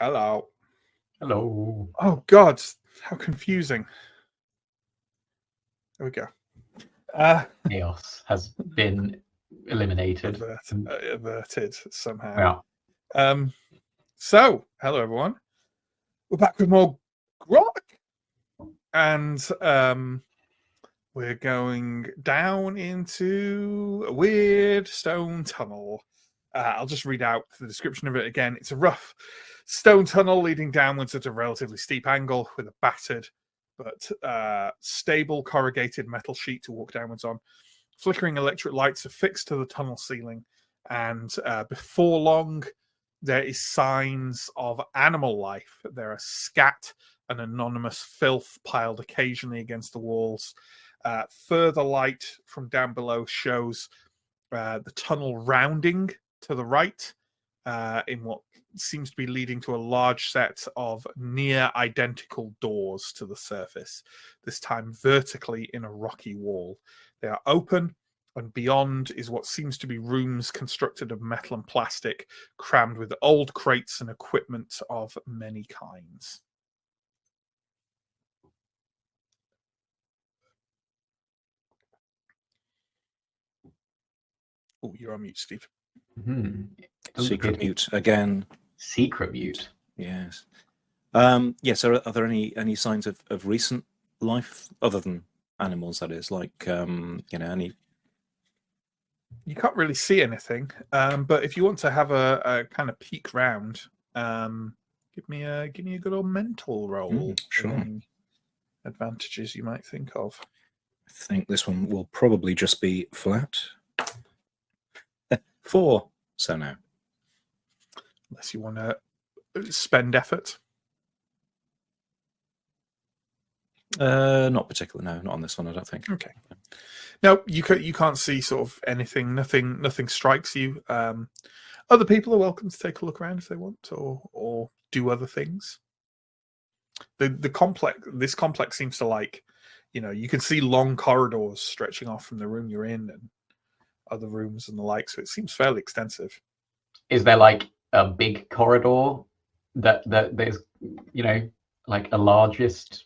Hello. Hello. Oh, God. How confusing. There we go. Chaos has been eliminated. Averted somehow. Yeah. So, hello, everyone. We're back with more GROK. And we're going down into a weird stone tunnel. I'll just read out the description of it again. It's a rough stone tunnel leading downwards at a relatively steep angle with a battered but stable corrugated metal sheet to walk downwards on. Flickering electric lights are fixed to the tunnel ceiling, and before long, there is signs of animal life. There are scat and anonymous filth piled occasionally against the walls. Further light from down below shows the tunnel rounding to the right in what seems to be leading to a large set of near identical doors to the surface, this time vertically in a rocky wall. They are open, and beyond is what seems to be rooms constructed of metal and plastic, crammed with old crates and equipment of many kinds. Oh, you're on mute, Steve. Secret mute again. Secret mute. Yes. Yes. Are there any signs of recent life other than animals? That is, like any. You can't really see anything, but if you want to have a kind of peek round, give me a good old mental roll. Sure. Any advantages you might think of? I think this one will probably just be flat. 4. So no. Unless you want to spend effort. Not particularly. No, not on this one. I don't think. Okay. No, you can't see sort of anything. Nothing strikes you. Other people are welcome to take a look around if they want, or do other things. This complex seems to like, you can see long corridors stretching off from the room you're in and other rooms and the like. So it seems fairly extensive. Is there like a big corridor that there's like a largest?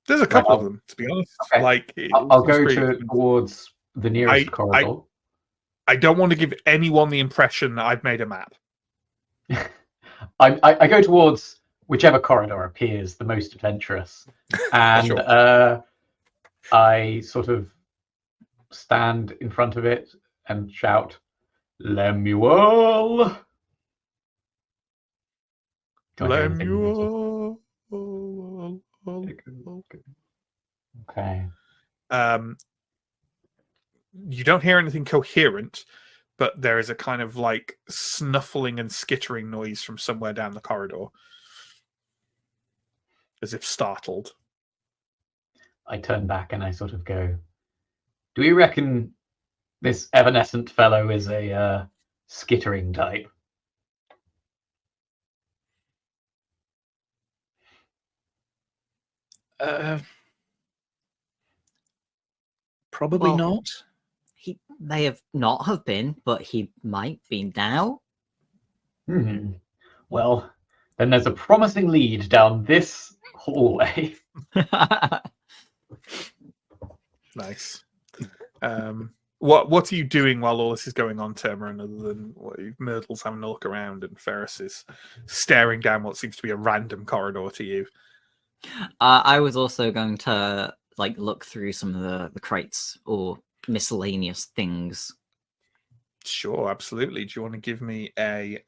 There's a couple of them, to be honest. Okay. Like I'll go towards the nearest corridor. I don't want to give anyone the impression that I've made a map. I go towards whichever corridor appears the most adventurous, and Sure. I sort of stand in front of it and shout, "Lemuel! Lemuel." Okay. You don't hear anything coherent, but there is a kind of like snuffling and skittering noise from somewhere down the corridor, as if startled. I turn back and I sort of go, "Do we reckon this evanescent fellow is a skittering type?" Probably not. He may not have been, but he might be now. Well, then there's a promising lead down this hallway. Nice. What are you doing while all this is going on, Termarin, other than Myrtle's having a look around and Ferris is staring down what seems to be a random corridor to you? I was also going to look through some of the crates or miscellaneous things. Sure, absolutely. Do you want to give me a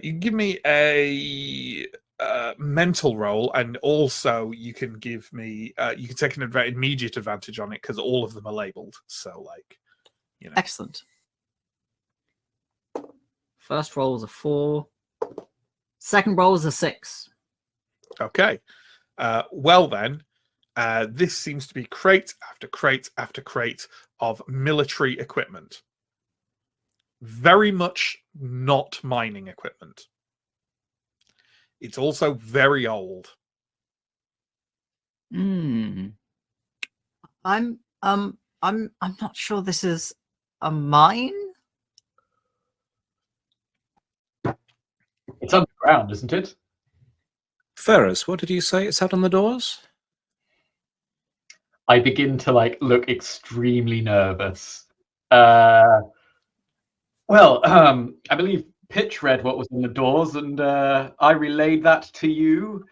you can give me a mental roll, and also you can give me you can take an immediate advantage on it because all of them are labeled. So Excellent. First roll was a 4. Second roll was a 6. Okay. Well then, this seems to be crate after crate after crate of military equipment. Very much not mining equipment. It's also very old. I'm not sure this is a mine. It's underground, isn't it? Ferris, what did you say? It's out on the doors? I begin to look extremely nervous. I believe Pitch read what was on the doors, and I relayed that to you.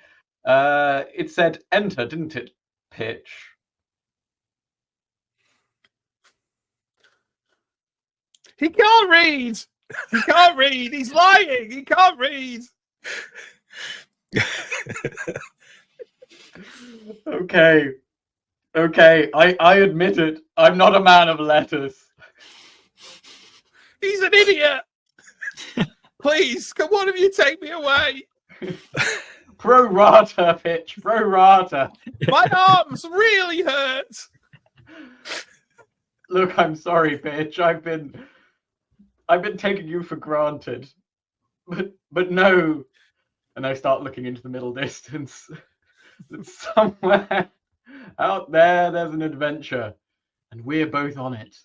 It said enter, didn't it, Pitch? He can't read. He can't read. He's lying. He can't read. Okay. I admit it. I'm not a man of letters. He's an idiot. Please, can one of you take me away? Pro rata, Pitch. Pro rata. My arms really hurt. Look, I'm sorry, Pitch. I've been taking you for granted. But no. And I start looking into the middle distance. Somewhere out there's an adventure. And we're both on it.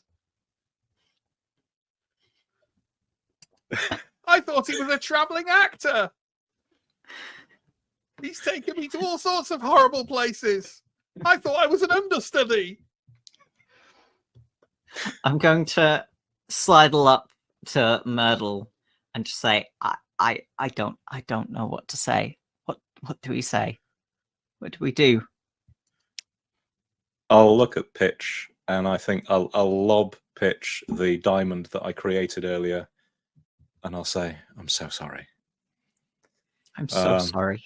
I thought he was a traveling actor. He's taken me to all sorts of horrible places. I thought I was an understudy. I'm going to sidle up to Myrtle and just say, I don't know what to say. What do we say? What do we do? I'll look at Pitch, and I think I'll lob Pitch the diamond that I created earlier, and I'll say, I'm so sorry. I'm so sorry.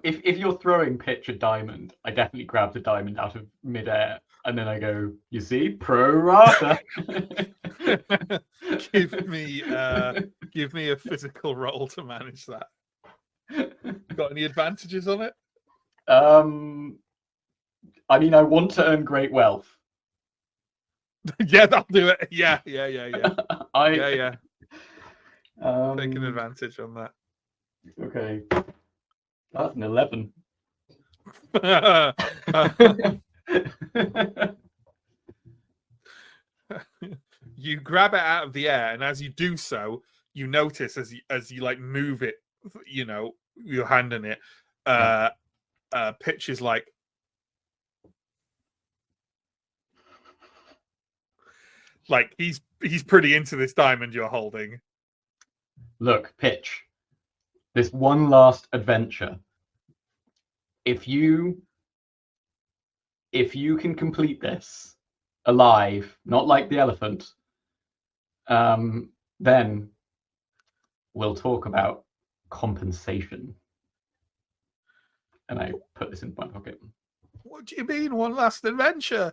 If you're throwing Pitch a diamond, I definitely grab the diamond out of midair, and then I go, you see, pro rata. Give me a physical roll to manage that. Got any advantages on it? I mean, I want to earn great wealth. Yeah, that'll do it. Yeah. Yeah. Take an advantage on that. Okay. That's an 11. You grab it out of the air, and as you do so, you notice as you move it, your hand in it, Pitch is he's pretty into this diamond you're holding. Look, Pitch, this one last adventure. If you can complete this alive, not like the elephant, then we'll talk about compensation. And I put this in my pocket. What do you mean, one last adventure?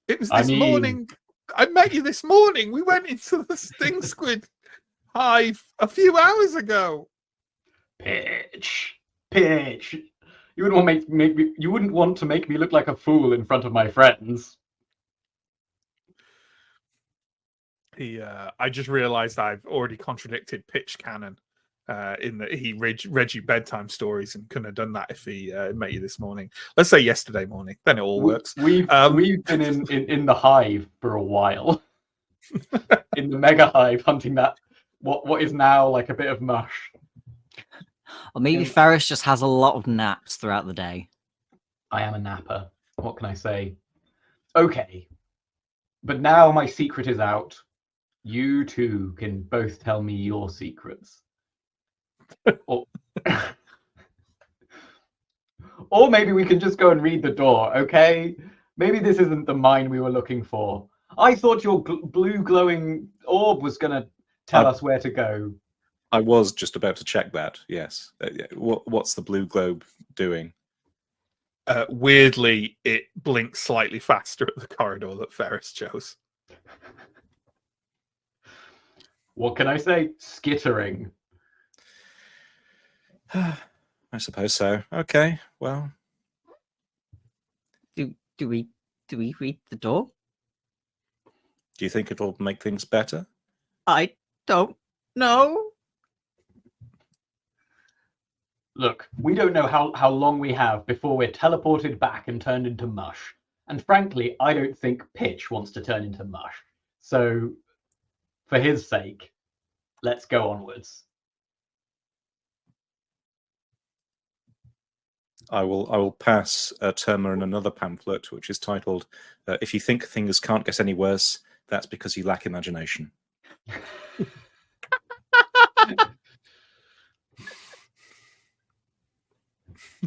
It was I this mean- morning. I met you this morning. We went into the sting squid hive a few hours ago. Pitch. You wouldn't want to make me look like a fool in front of my friends. I just realised I've already contradicted Pitch canon in that he read you bedtime stories and couldn't have done that if he met you this morning. Let's say yesterday morning. Then it all works. We've been in the hive for a while. In the mega hive, hunting that what is now like a bit of mush. Or maybe Ferris just has a lot of naps throughout the day. I am a napper. What can I say? Okay. But now my secret is out. You two can both tell me your secrets. Or maybe we can just go and read the door, okay? Maybe this isn't the mine we were looking for. I thought your blue glowing orb was going to tell us where to go. I was just about to check that, yes. What's the blue globe doing? Weirdly, it blinks slightly faster at the corridor that Ferris chose. What can I say? Skittering. I suppose so. Okay, well. Do we read the door? Do you think it'll make things better? I don't know. Look, we don't know how long we have before we're teleported back and turned into mush. And frankly, I don't think Pitch wants to turn into mush. So, for his sake, let's go onwards. I will pass Terma another pamphlet, which is titled "If you think things can't get any worse, that's because you lack imagination."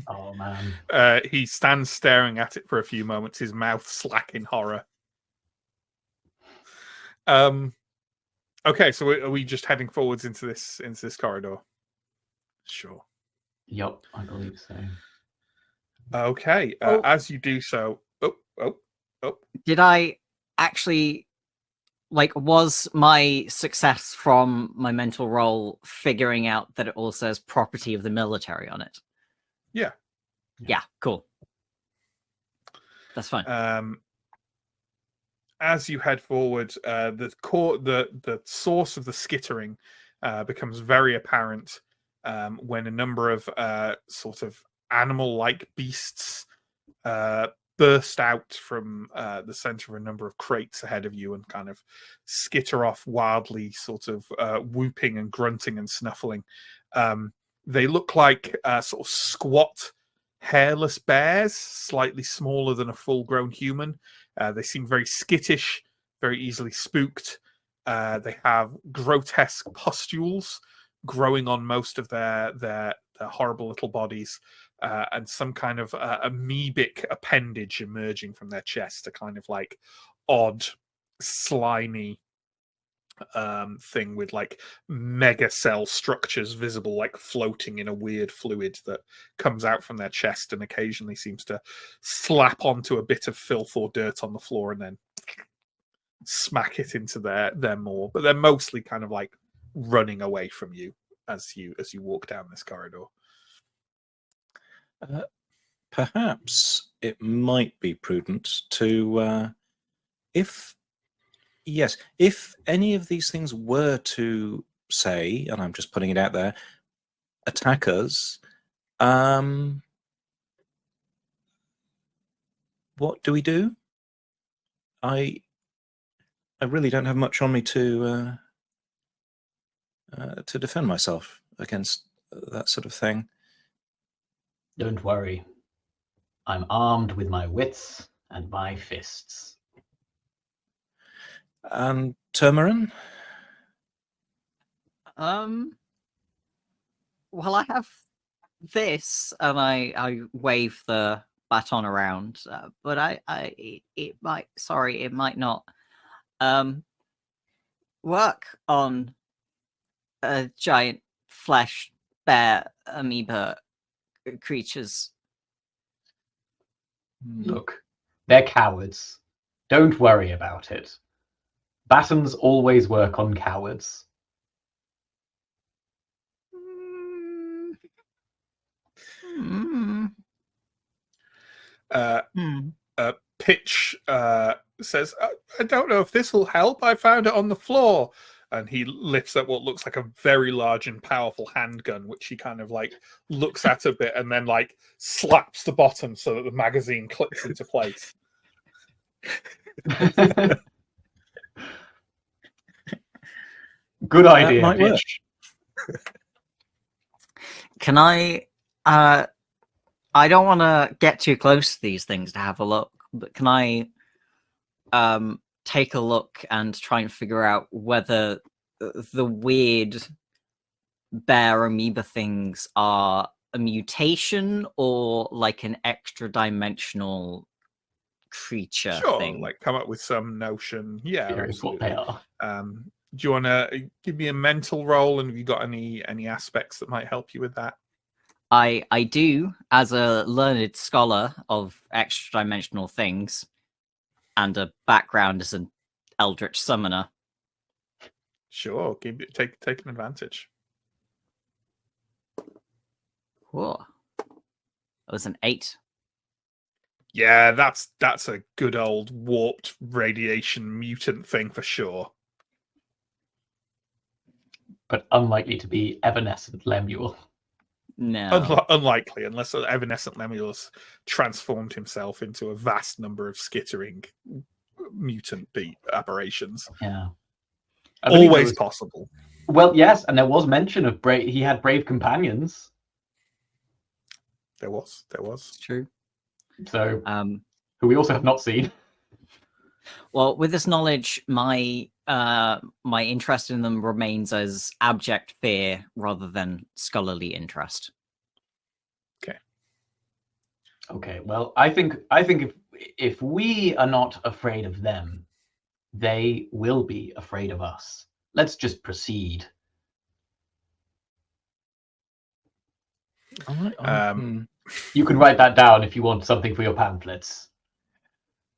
Oh man. He stands staring at it for a few moments, his mouth slack in horror. Okay, so are we just heading forwards into this corridor? Sure. Yup, I believe so. Okay, Oh. as you do so, Did I actually was my success from my mental roll figuring out that it all says property of the military on it? Yeah. Yeah, cool. That's fine. As you head forward, the source of the skittering becomes very apparent when a number of sort of animal-like beasts burst out from the center of a number of crates ahead of you and kind of skitter off wildly, sort of whooping and grunting and snuffling. They look like sort of squat, hairless bears, slightly smaller than a full-grown human. They seem very skittish, very easily spooked. They have grotesque pustules growing on most of their horrible little bodies, and some kind of amoebic appendage emerging from their chest, a kind of like odd, slimy thing with like mega cell structures visible, like floating in a weird fluid that comes out from their chest and occasionally seems to slap onto a bit of filth or dirt on the floor and then smack it into their maw. But they're mostly kind of like running away from you as you walk down this corridor. Perhaps it might be prudent to, if any of these things were to say, and I'm just putting it out there, attack us, what do we do? I really don't have much on me to defend myself against that sort of thing. Don't worry. I'm armed with my wits and my fists. And Turmarin? Well, I have this, and I wave the baton around, but it might not work on a giant flesh bear amoeba creatures. Look, they're cowards. Don't worry about it. Batons always work on cowards. Pitch says, I don't know if this will help. I found it on the floor. And he lifts up what looks like a very large and powerful handgun, which he kind of like looks at a bit and then like slaps the bottom so that the magazine clicks into place. Good idea, might work. Pitch. Can I don't want to get too close to these things to have a look, but can I take a look and try and figure out whether the weird bear amoeba things are a mutation or like an extra dimensional creature thing? Like come up with some notion. Yeah, Here is what they absolutely. are. Do you want to give me a mental roll, and have you got any aspects that might help you with that? I do, as a learned scholar of extra dimensional things and a background as an eldritch summoner. Sure, take an advantage. Whoa. That was an 8. Yeah, that's a good old warped radiation mutant thing for sure. But unlikely to be evanescent Lemuel. No. Unlikely, unless evanescent Lemuel's transformed himself into a vast number of skittering mutant aberrations. Yeah. Always possible. Well, yes, and there was mention of he had brave companions. There was. It's true. So, Um, who we also have not seen. well, with this knowledge, my my interest in them remains as abject fear rather than scholarly interest. Okay, well, I think if we are not afraid of them, they will be afraid of us. Let's just proceed. All right. You can write that down if you want something for your pamphlets.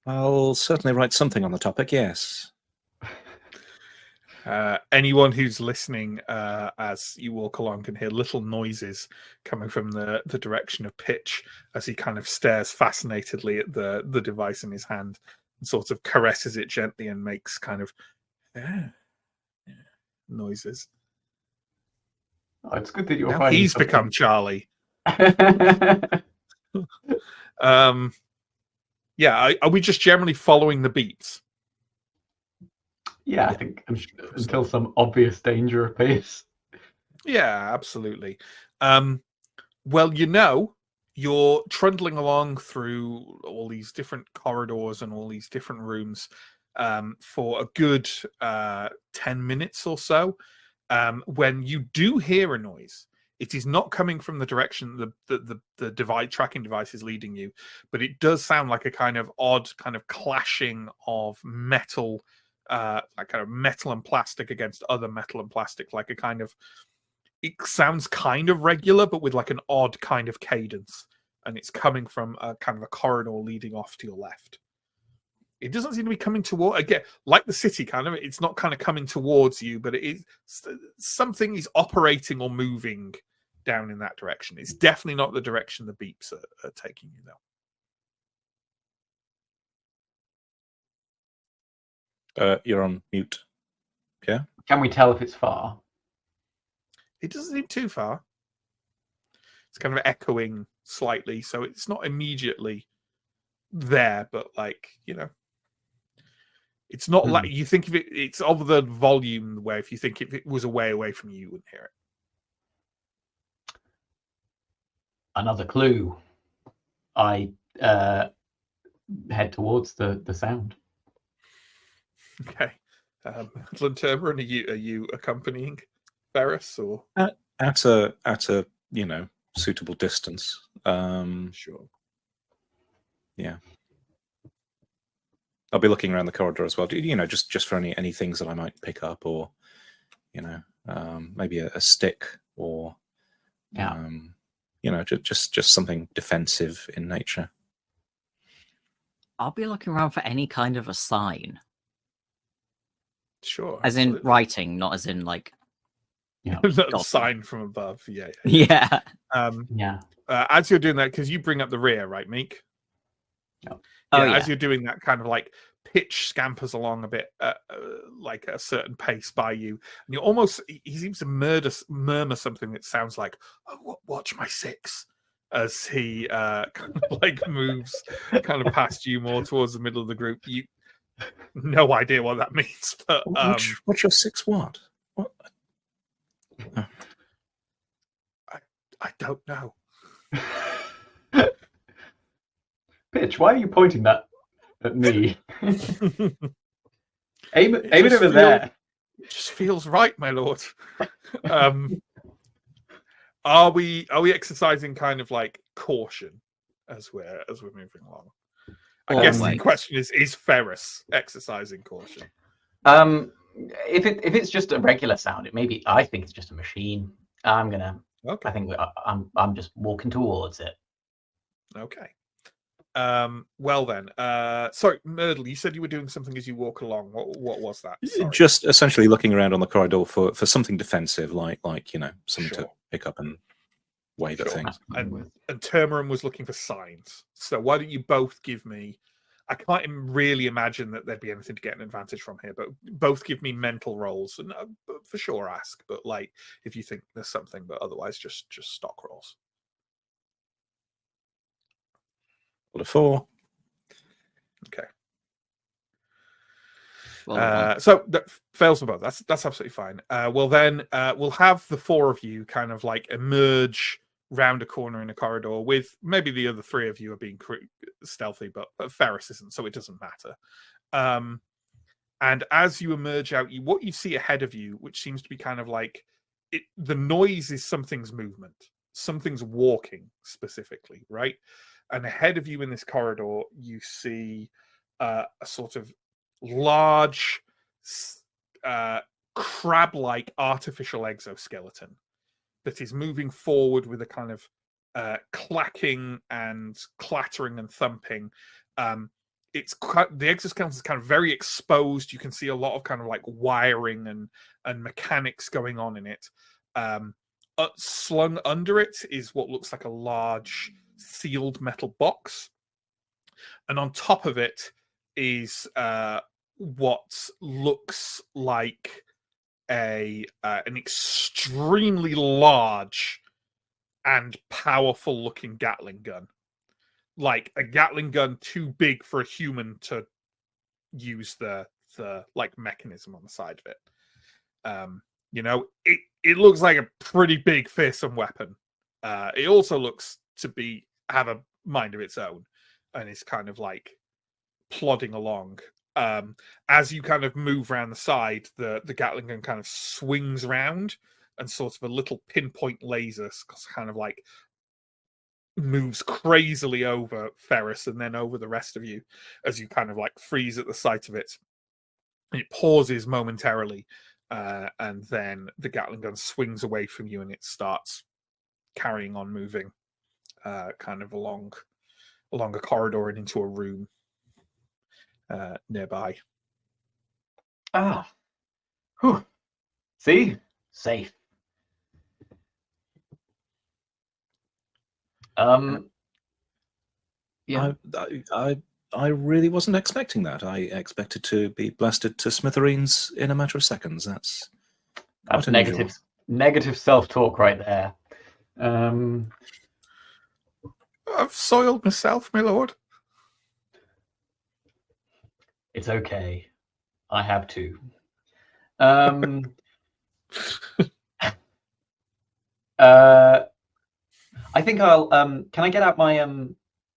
I'll certainly write something on the topic. Yes. Anyone who's listening as you walk along can hear little noises coming from the direction of Pitch as he kind of stares fascinatedly at the device in his hand and sort of caresses it gently and makes kind of noises. Oh, it's good that you're Now finding he's something. become Charlie. Yeah, are we just generally following the beeps? Yeah, I think until some obvious danger appears. Yeah, absolutely. Well, you're trundling along through all these different corridors and all these different rooms for a good 10 minutes or so. When you do hear a noise, it is not coming from the direction the tracking device is leading you, but it does sound like a kind of odd kind of clashing of metal, like kind of metal and plastic against other metal and plastic, like a kind of, it sounds kind of regular, but with like an odd kind of cadence. And it's coming from a kind of a corridor leading off to your left. It doesn't seem to be coming toward, again, like the city kind of, it's not kind of coming towards you, but it is, something is operating or moving down in that direction. It's definitely not the direction the beeps are taking you, though. You're on mute. Yeah. Can we tell if it's far? It doesn't seem too far. It's kind of echoing slightly, so it's not immediately there, but like, it's not like you think of it. It's of the volume where if you think if it was away from you, you wouldn't hear it. Another clue. I head towards the sound. Okay, Lanterma, are you accompanying Ferris or At a suitable distance. sure? Yeah. I'll be looking around the corridor as well. Just for any things that I might pick up, or maybe a stick, or just something defensive in nature. I'll be looking around for any kind of a sign. Sure. As in writing, not as in like a sign from above. Yeah. Yeah. As you're doing that, because you bring up the rear, right, Meek? Yeah. As you're doing that, kind of like Pitch scampers along a bit, like a certain pace by you, and you almost, he seems to murmur something that sounds like, "Oh, watch my six," as he kind of like moves kind of past you more towards the middle of the group. You no idea what that means, but what's your six? What? I don't know. Pitch, why are you pointing that at me? aim it over there. It just feels right, my lord. Are we exercising kind of like caution as we're moving along? I guess the question is Ferris exercising caution? If it's just a regular sound, I think it's just a machine. Okay. I think I'm just walking towards it. Okay. Well then, sorry, Myrtle, you said you were doing something as you walk along. What was that? Sorry. Just essentially looking around on the corridor for something defensive, like something to pick up and wave at things. And Termarin was looking for signs. So why don't you both give me? I can't really imagine that there'd be anything to get an advantage from here, but both give me mental rolls, and for sure ask. But like, if you think there's something, but otherwise, just stock rolls. Rolled a 4. Okay. Well done. So that fails for both. That's absolutely fine. Well, then we'll have the four of you kind of like emerge round a corner in a corridor with maybe the other three of you are being stealthy, but Ferris isn't, so it doesn't matter. And as you emerge out, what you see ahead of you, which seems to be kind of like the noise is something's movement, something's walking specifically, right? And ahead of you in this corridor, you see a sort of large, crab-like artificial exoskeleton that is moving forward with a kind of clacking and clattering and thumping. The exoskeleton is kind of very exposed. You can see a lot of kind of like wiring and mechanics going on in it. Slung under it is what looks like a large sealed metal box, and on top of it is what looks like an extremely large and powerful looking Gatling gun, like a Gatling gun too big for a human to use the like mechanism on the side of it. It looks like a pretty big fearsome weapon. It also looks to have a mind of its own, and is kind of like plodding along. As you kind of move around the side, the Gatling gun kind of swings round, and sort of a little pinpoint laser kind of like moves crazily over Ferris and then over the rest of you as you kind of like freeze at the sight of it. It pauses momentarily, and then the Gatling gun swings away from you and it starts carrying on moving kind of along a corridor and into a room nearby. Ah. Whew. See? Safe. Yeah. I really wasn't expecting that. I expected to be blasted to smithereens in a matter of seconds. That's negative self-talk right there. I've soiled myself, my lord. It's okay. I have too. I think I'll. Can I get out my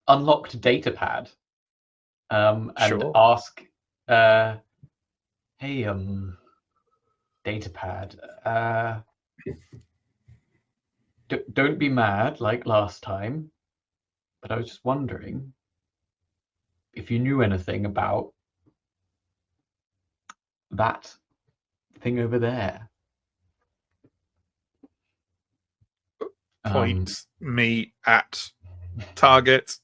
unlocked data pad and Sure. ask? Hey, data pad. Don't be mad like last time, but I was just wondering if you knew anything about that thing over there. Point me at target.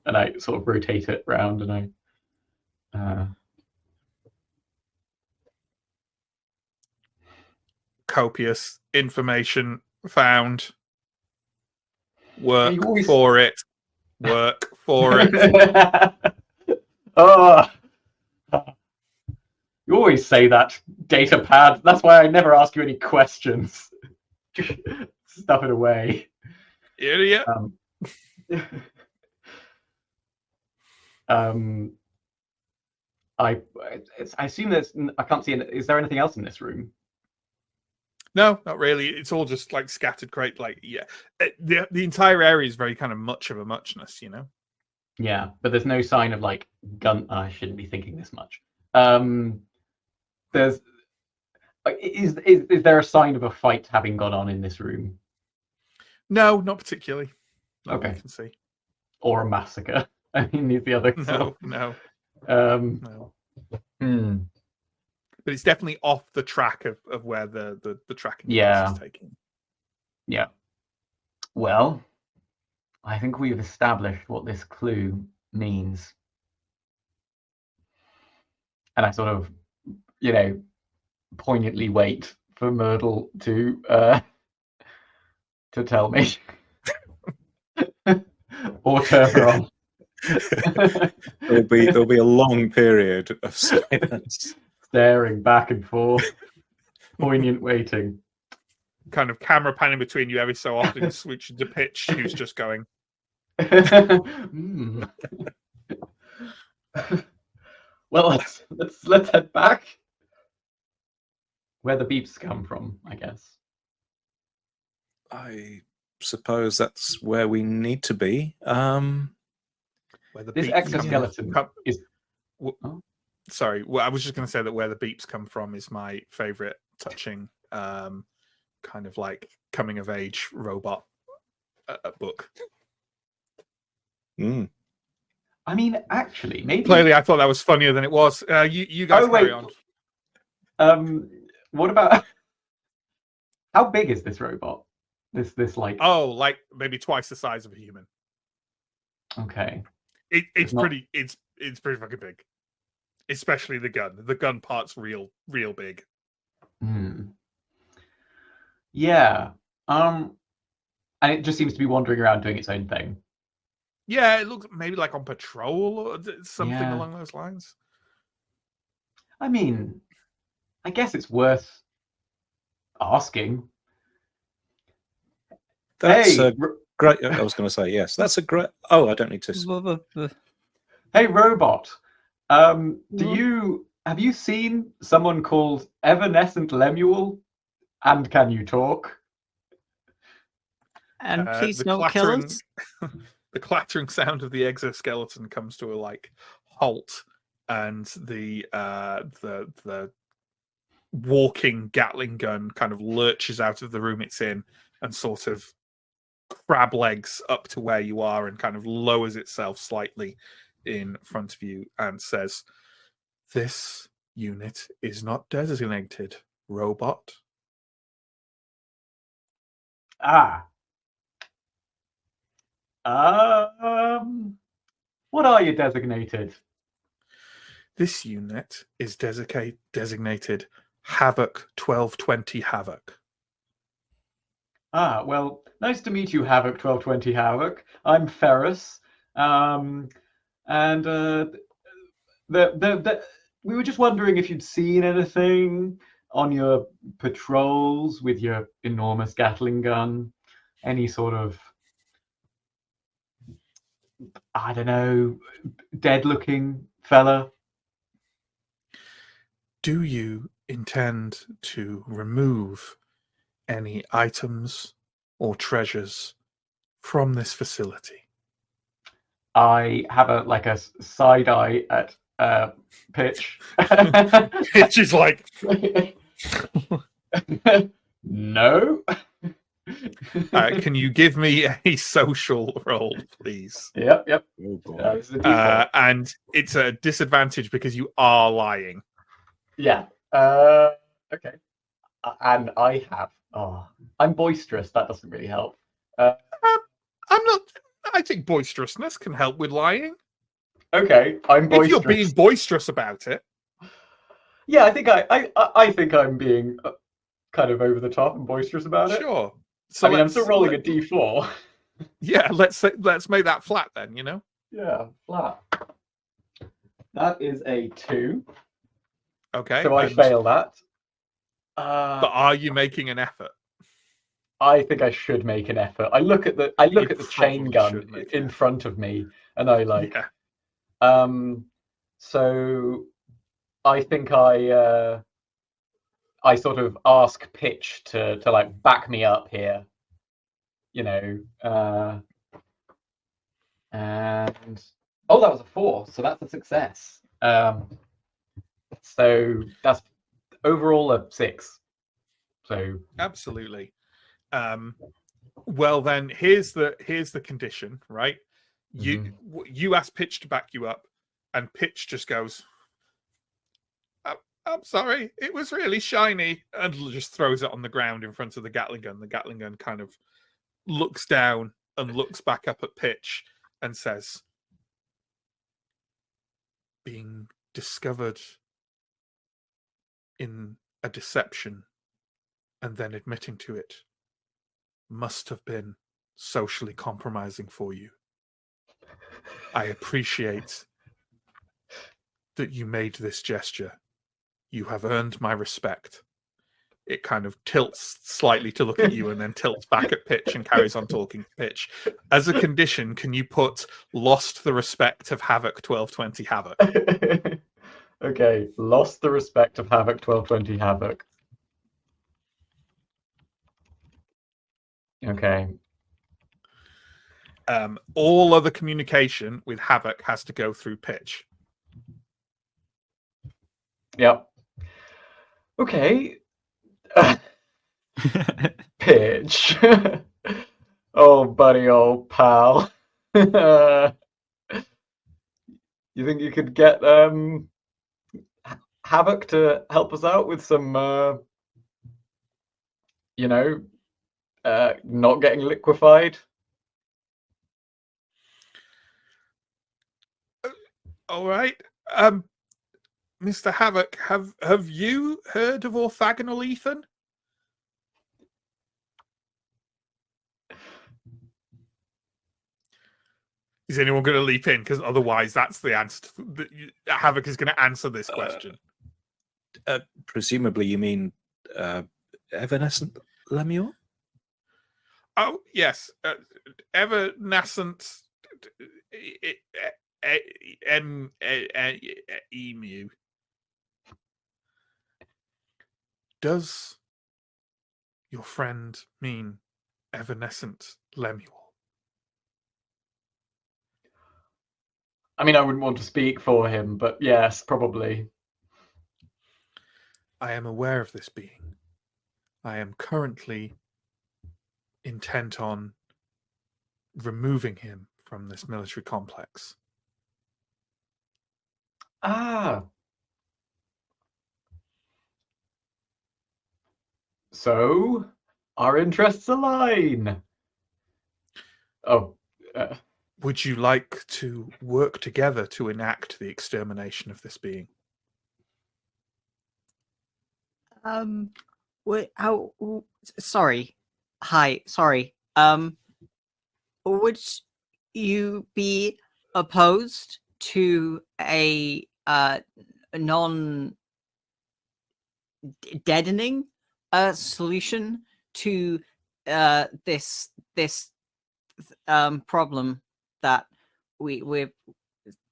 And I sort of rotate it round, and I Copious information found. Work You always- for it. Work for it. Oh, you always say that, data pad. That's why I never ask you any questions. Stuff it away. Idiot. I assume I can't see. Is there anything else in this room? No, not really. It's all just like scattered crate. Like, yeah, the entire area is very kind of much of a muchness, you know. Yeah, but there's no sign of like gun. I shouldn't be thinking this much. There's. Is there a sign of a fight having gone on in this room? No, not particularly. Not Okay. that I can see. Or a massacre? I mean, the other. No. No. But it's definitely off the track of where the tracking Yeah. is taking. Yeah. Well, I think we've established what this clue means. And I sort of, poignantly wait for Myrtle to tell me. Or turn her on. There'll be a long period of silence. Staring back and forth. Poignant waiting. Kind of camera panning between you every so often, switching to pitch, who's just going. Well, let's head back. Where the beeps come from, I guess. I suppose that's where we need to be. Where the This beeps exoskeleton come- is. Sorry, well, I was just going to say that where the beeps come from is my favorite touching, kind of like coming of age robot book. Mm. I mean, actually, maybe. Clearly, I thought that was funnier than it was. You guys carry on. What about? How big is this robot? This like. Oh, like maybe twice the size of a human. Okay. It's not- pretty. It's pretty fucking big. Especially the gun. The gun part's real big. Hmm. Yeah. And it just seems to be wandering around doing its own thing. Yeah, it looks maybe like on patrol or something Yeah. along those lines. I mean, I guess it's worth asking. That's hey, a great. I was going to say yes. That's a great. Oh, I don't need to. hey, robot. Have you seen someone called Evanescent Lemuel? And can you talk? And please don't kill us. The clattering sound of the exoskeleton comes to a like halt, and the walking Gatling gun kind of lurches out of the room it's in and sort of crab legs up to where you are and kind of lowers itself slightly in front of you and says, "This unit is not designated robot." Ah. What are you designated? This unit is designated Havoc 1220 Havoc. Ah, well, nice to meet you, Havoc 1220 Havoc. I'm Ferris. We were just wondering if you'd seen anything on your patrols with your enormous Gatling gun. Any sort of, I don't know, dead-looking fella. Do you intend to remove any items or treasures from this facility? I have a side eye at Pitch. Pitch is like, no. can you give me a social roll, please? Yep. Oh, boy. This is a default. And it's a disadvantage because you are lying. Yeah. Okay. And I have. Oh, I'm boisterous. That doesn't really help. I'm not. I think boisterousness can help with lying. Okay, I'm boisterous. If you're being boisterous about it. Yeah, I think I'm being kind of over the top and boisterous about it. Sure. So I mean, I'm still rolling a d4. Yeah, let's make that flat then. You know. Yeah, flat. That is a 2. Okay. So I fail that. But are you making an effort? I think I should make an effort. I look at the chain probably gun in front of me, and I like. Yeah. So I think I sort of ask Pitch to like back me up here, you know. And oh, that was a 4, so that's a success. So that's overall a 6. So Absolutely. Well, then here's the condition, right? You ask Pitch to back you up, and Pitch just goes, "I'm sorry, it was really shiny," and just throws it on the ground in front of the Gatling gun. The Gatling gun kind of looks down and looks back up at Pitch and says, "Being discovered in a deception and then admitting to it must have been socially compromising for you. I appreciate that you made this gesture. You have earned my respect." It kind of tilts slightly to look at you and then tilts back at Pitch and carries on talking to Pitch. As a condition, can you put "lost the respect of Havoc 1220 Havoc"? Okay, lost the respect of Havoc 1220 Havoc. Okay. All other communication with Havoc has to go through pitch. Yep. Okay. Pitch. Oh, buddy, old pal. You think you could get Havoc to help us out with some, not getting liquefied? All right. Mr. Havoc, have you heard of orthogonal Ethan? Is anyone going to leap in? Because otherwise, that's the answer. Havoc is going to answer this question. Presumably, you mean evanescent Lemuel? Oh yes, evanescent emu. Does your friend mean evanescent Lemuel? I mean, I wouldn't want to speak for him, but yes, probably. I am aware of this being. I am currently intent on removing him from this military complex. Ah. So, our interests align. Oh. Would you like to work together to enact the extermination of this being? Sorry. Hi, sorry. Would you be opposed to a non-deadening solution to this problem that we're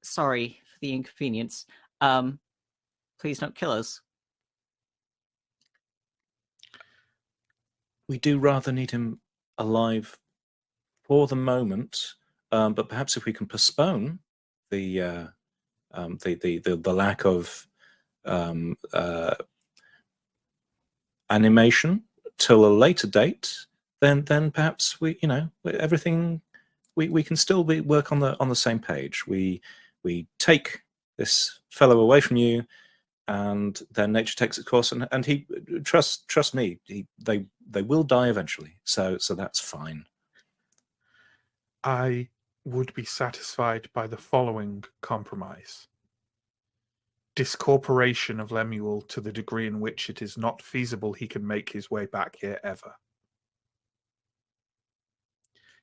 sorry for the inconvenience. Please don't kill us. We do rather need him alive for the moment, but perhaps if we can postpone the lack of animation till a later date, then perhaps we everything we can still work on the same page. We take this fellow away from you, and then nature takes its course, and he trust me, they will die eventually. So that's fine. I would be satisfied by the following compromise. Discorporation of Lemuel to the degree in which it is not feasible he can make his way back here ever.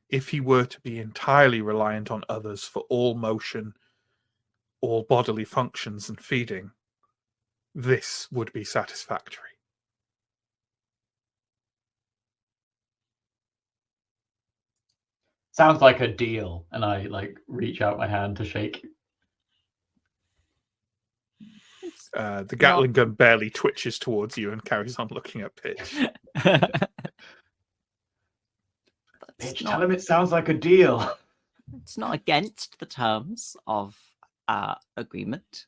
If he were to be entirely reliant on others for all motion, all bodily functions and feeding, this would be satisfactory. Sounds like a deal. And I reach out my hand to shake. The Gatling gun barely twitches towards you and carries on looking at Pitch. Pitch, tell him it sounds like a deal. It's not against the terms of agreement.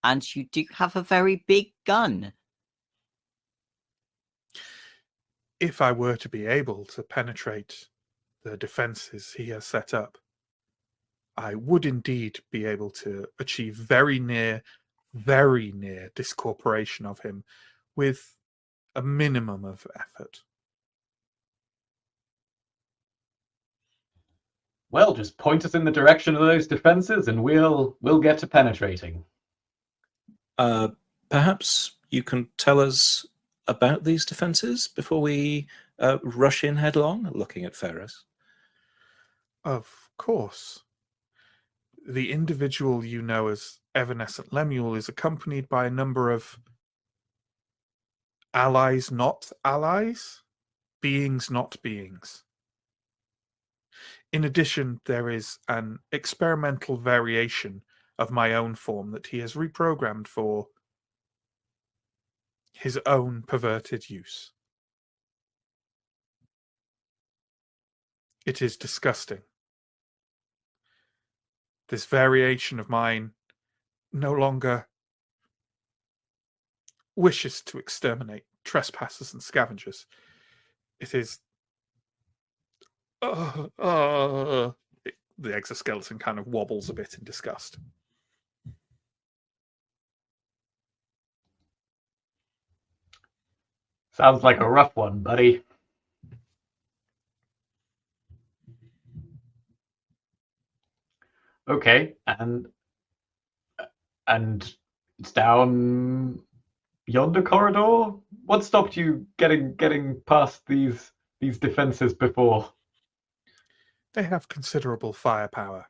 And you do have a very big gun. If I were to be able to penetrate the defenses he has set up, I would indeed be able to achieve very near discorporation of him with a minimum of effort. Well, just point us in the direction of those defenses and we'll get to penetrating. Perhaps you can tell us about these defenses before we rush in headlong, looking at Ferris. Of course. The individual you know as Evanescent Lemuel is accompanied by a number of allies not allies, beings not beings. In addition, there is an experimental variation of my own form that he has reprogrammed for his own perverted use. It is disgusting. This variation of mine no longer wishes to exterminate trespassers and scavengers. It is... the exoskeleton kind of wobbles a bit in disgust. Sounds like a rough one, buddy. Okay, and it's down yonder corridor. What stopped you getting past these defenses before? They have considerable firepower.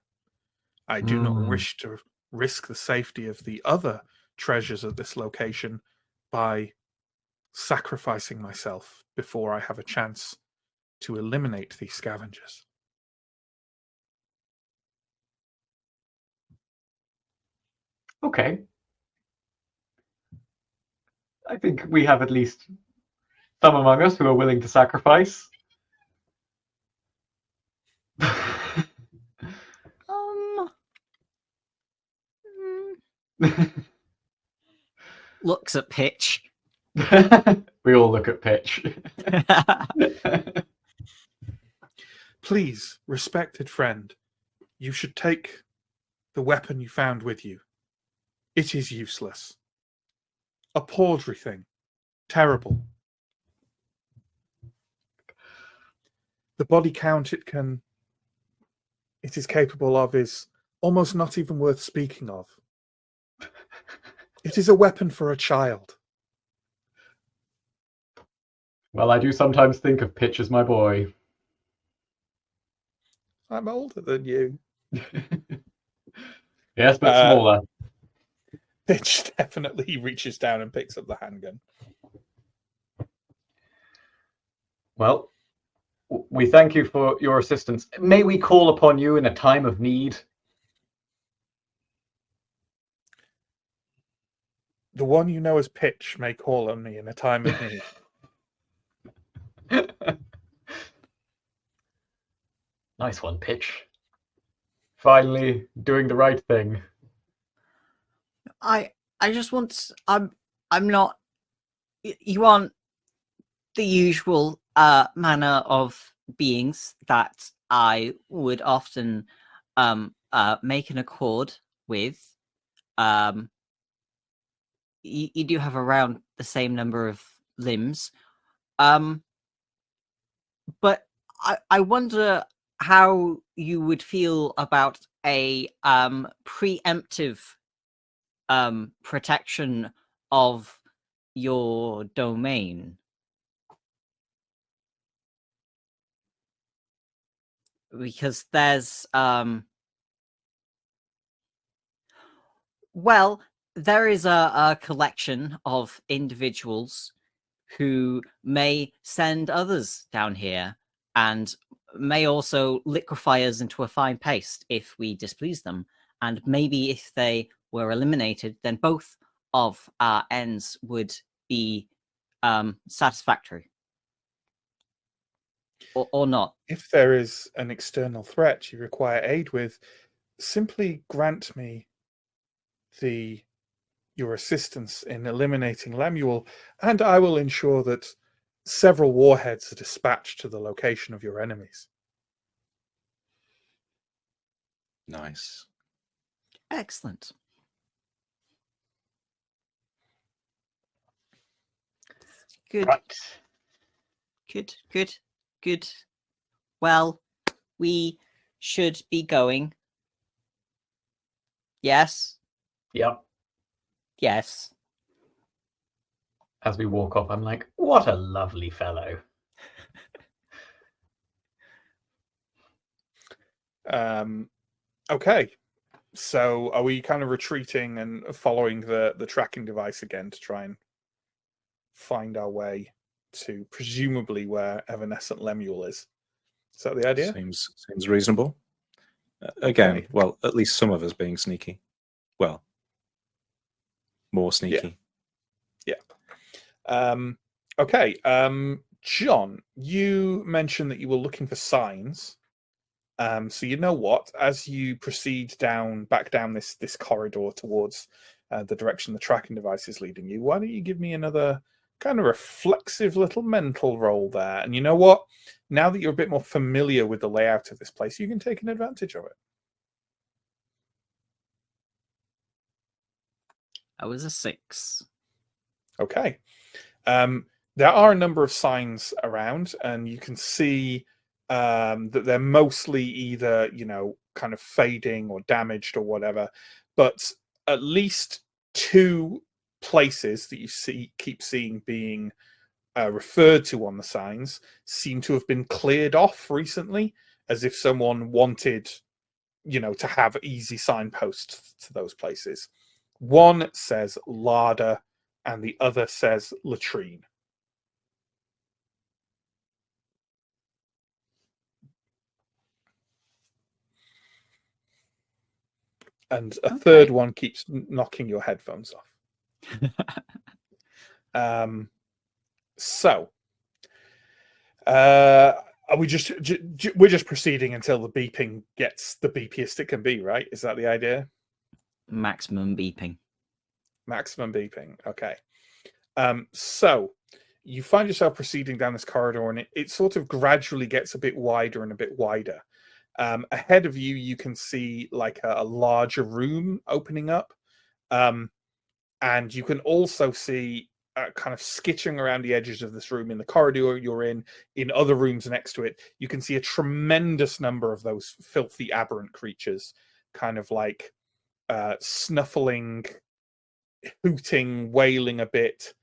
I do not wish to risk the safety of the other treasures at this location by sacrificing myself before I have a chance to eliminate these scavengers. Okay. I think we have at least some among us who are willing to sacrifice. Looks at Pitch. We all look at Pitch. Please, respected friend, you should take the weapon you found with you. It is useless. A tawdry thing. Terrible. The body count it is capable of is almost not even worth speaking of. It is a weapon for a child. Well, I do sometimes think of Pitch as my boy. I'm older than you. Yes, but smaller. Pitch definitely reaches down and picks up the handgun. Well, we thank you for your assistance. May we call upon you in a time of need? The one you know as Pitch may call on me in a time of need. Nice one, Pitch. Finally doing the right thing. I just want. I'm not. You aren't the usual manner of beings that I would often make an accord with. You do have around the same number of limbs, but I wonder how you would feel about a preemptive protection of your domain. Because there's well, there is a collection of individuals who may send others down here and may also liquefy us into a fine paste if we displease them. And maybe if they were eliminated, then both of our ends would be satisfactory. Or not. If there is an external threat you require aid with, simply grant me your assistance in eliminating Lemuel, and I will ensure that several warheads are dispatched to the location of your enemies. Nice. Excellent. Good. Right. Good. Well, we should be going. Yes? Yep. Yes. As we walk off, I'm like, what a lovely fellow. Okay. So are we kind of retreating and following the tracking device again to try and find our way to presumably where Evanescent Lemuel is? Is that the idea? Seems reasonable. Again, Okay. well, at least some of us being sneaky. well, more sneaky. Okay. John, you mentioned that you were looking for signs. So you know what? As you proceed back down this corridor towards the direction the tracking device is leading you, why don't you give me another kind of reflexive little mental roll there? And you know what? Now that you're a bit more familiar with the layout of this place, you can take an advantage of it. I was a 6. Okay. There are a number of signs around, and you can see that they're mostly either, kind of fading or damaged or whatever. But at least 2 places that you keep seeing being referred to on the signs seem to have been cleared off recently, as if someone wanted, to have easy signposts to those places. One says larder, and the other says latrine. And a third one keeps knocking your headphones off. So, we're just proceeding until the beeping gets the beepiest it can be, right? Is that the idea? Maximum beeping. Maximum beeping. Okay. So you find yourself proceeding down this corridor, and it sort of gradually gets a bit wider and a bit wider. Ahead of you, you can see like a larger room opening up. And you can also see kind of skitching around the edges of this room in the corridor you're in other rooms next to it. You can see a tremendous number of those filthy, aberrant creatures, kind of like snuffling, hooting, wailing a bit.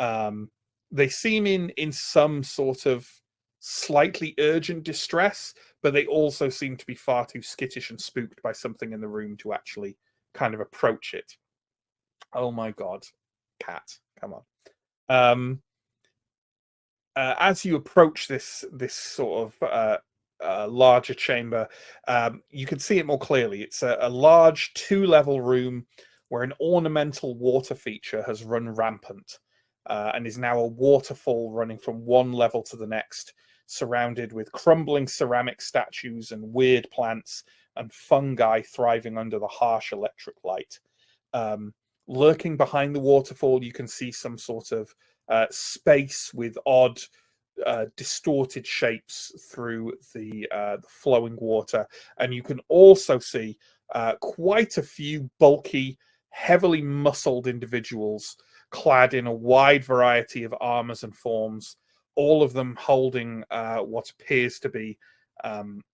They seem in some sort of slightly urgent distress, but they also seem to be far too skittish and spooked by something in the room to actually kind of approach it. Oh my god, cat, come on. As you approach this sort of larger chamber, you can see it more clearly. It's a large 2-level room where an ornamental water feature has run rampant and is now a waterfall running from one level to the next, surrounded with crumbling ceramic statues and weird plants and fungi thriving under the harsh electric light. Lurking behind the waterfall, you can see some sort of space with odd, distorted shapes through the flowing water. And you can also see quite a few bulky, heavily muscled individuals clad in a wide variety of armors and forms, all of them holding what appears to be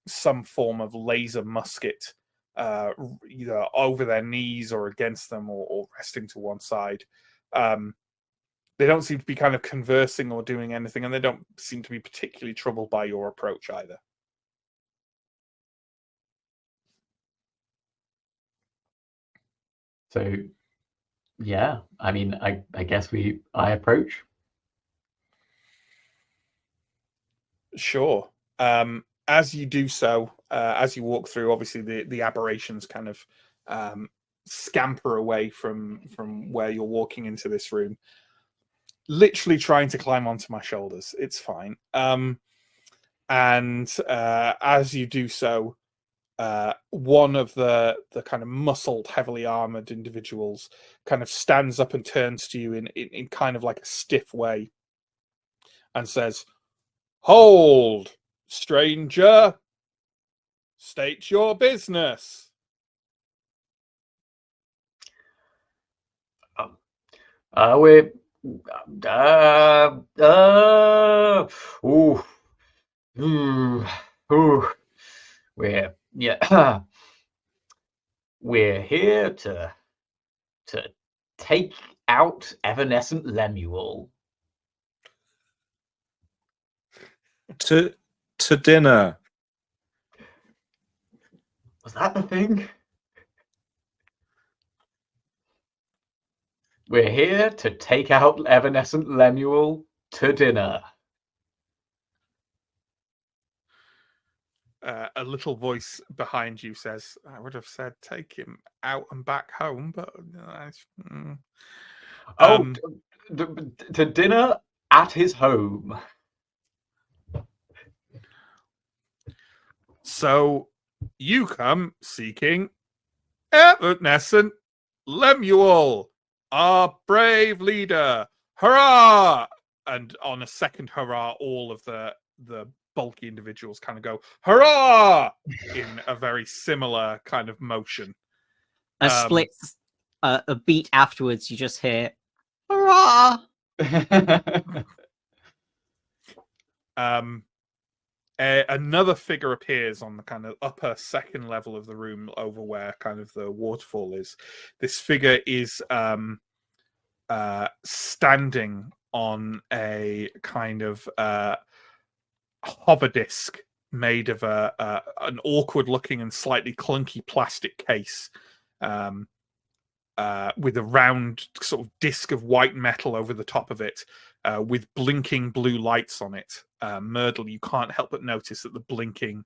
some form of laser musket, either over their knees or against them, or resting to one side. They don't seem to be kind of conversing or doing anything, and they don't seem to be particularly troubled by your approach either. So, yeah, I mean, I guess I approach. Sure. As you do so, as you walk through, obviously the aberrations kind of scamper away from where you're walking into this room, literally trying to climb onto my shoulders. It's fine. And as you do so, one of the kind of muscled, heavily armored individuals kind of stands up and turns to you in kind of like a stiff way and says, "Hold, stranger. State your business." We're we're here to take out evanescent Lemuel. To dinner. Was that the thing? We're here to take out evanescent Lemuel to dinner. a little voice behind you says, "I would have said take him out and back home, but Oh, to dinner at his home. So you come seeking evanescent Lemuel, our brave leader. Hurrah!" And on a second hurrah, all of the bulky individuals kind of go hurrah in a very similar kind of motion. A split, a beat afterwards, you just hear hurrah. Another figure appears on the kind of upper second level of the room over where kind of the waterfall is. This figure is standing on a kind of hover disc made of an awkward looking and slightly clunky plastic case with a round sort of disc of white metal over the top of it with blinking blue lights on it. Myrtle, you can't help but notice that the blinking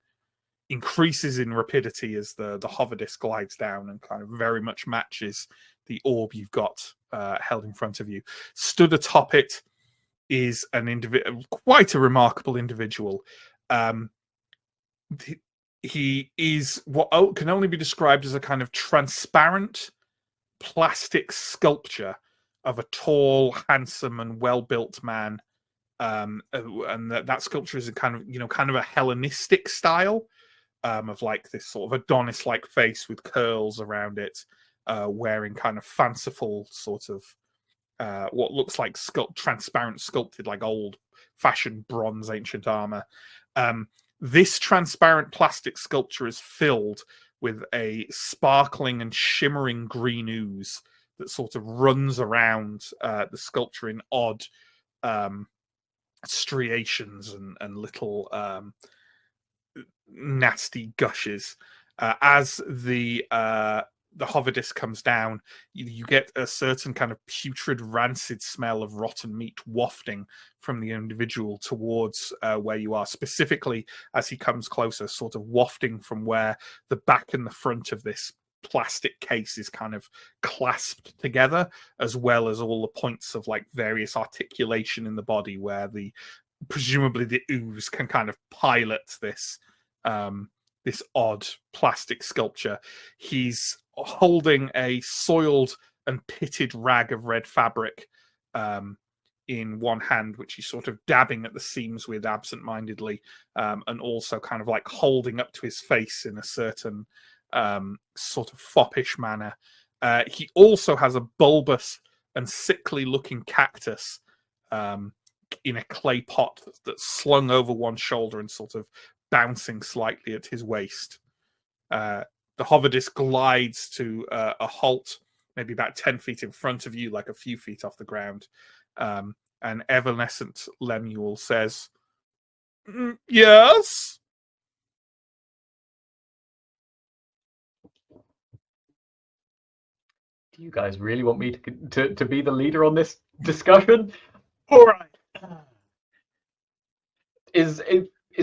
increases in rapidity as the hover disc glides down and kind of very much matches the orb you've got held in front of you. Stood atop it is quite a remarkable individual. He is what can only be described as a kind of transparent plastic sculpture of a tall, handsome, and well-built man. And that sculpture is a kind of a Hellenistic style of like this sort of Adonis-like face with curls around it, wearing kind of fanciful sort of what looks like transparent sculpted, like old-fashioned bronze ancient armor. This transparent plastic sculpture is filled with a sparkling and shimmering green ooze that sort of runs around the sculpture in odd striations and little nasty gushes. As the hover disc comes down, you get a certain kind of putrid, rancid smell of rotten meat wafting from the individual towards where you are. Specifically, as he comes closer, sort of wafting from where the back and the front of this plastic case is kind of clasped together, as well as all the points of like various articulation in the body where presumably the ooze can kind of pilot this this odd plastic sculpture. He's holding a soiled and pitted rag of red fabric in one hand, which he's sort of dabbing at the seams with absent-mindedly, and also kind of like holding up to his face in a certain sort of foppish manner. He also has a bulbous and sickly-looking cactus in a clay pot that's slung over one shoulder and sort of bouncing slightly at his waist. The hover disc glides to a halt, maybe about 10 feet in front of you, like a few feet off the ground. And evanescent Lemuel says, "Yes?" Do you guys really want me to be the leader on this discussion? All right. Is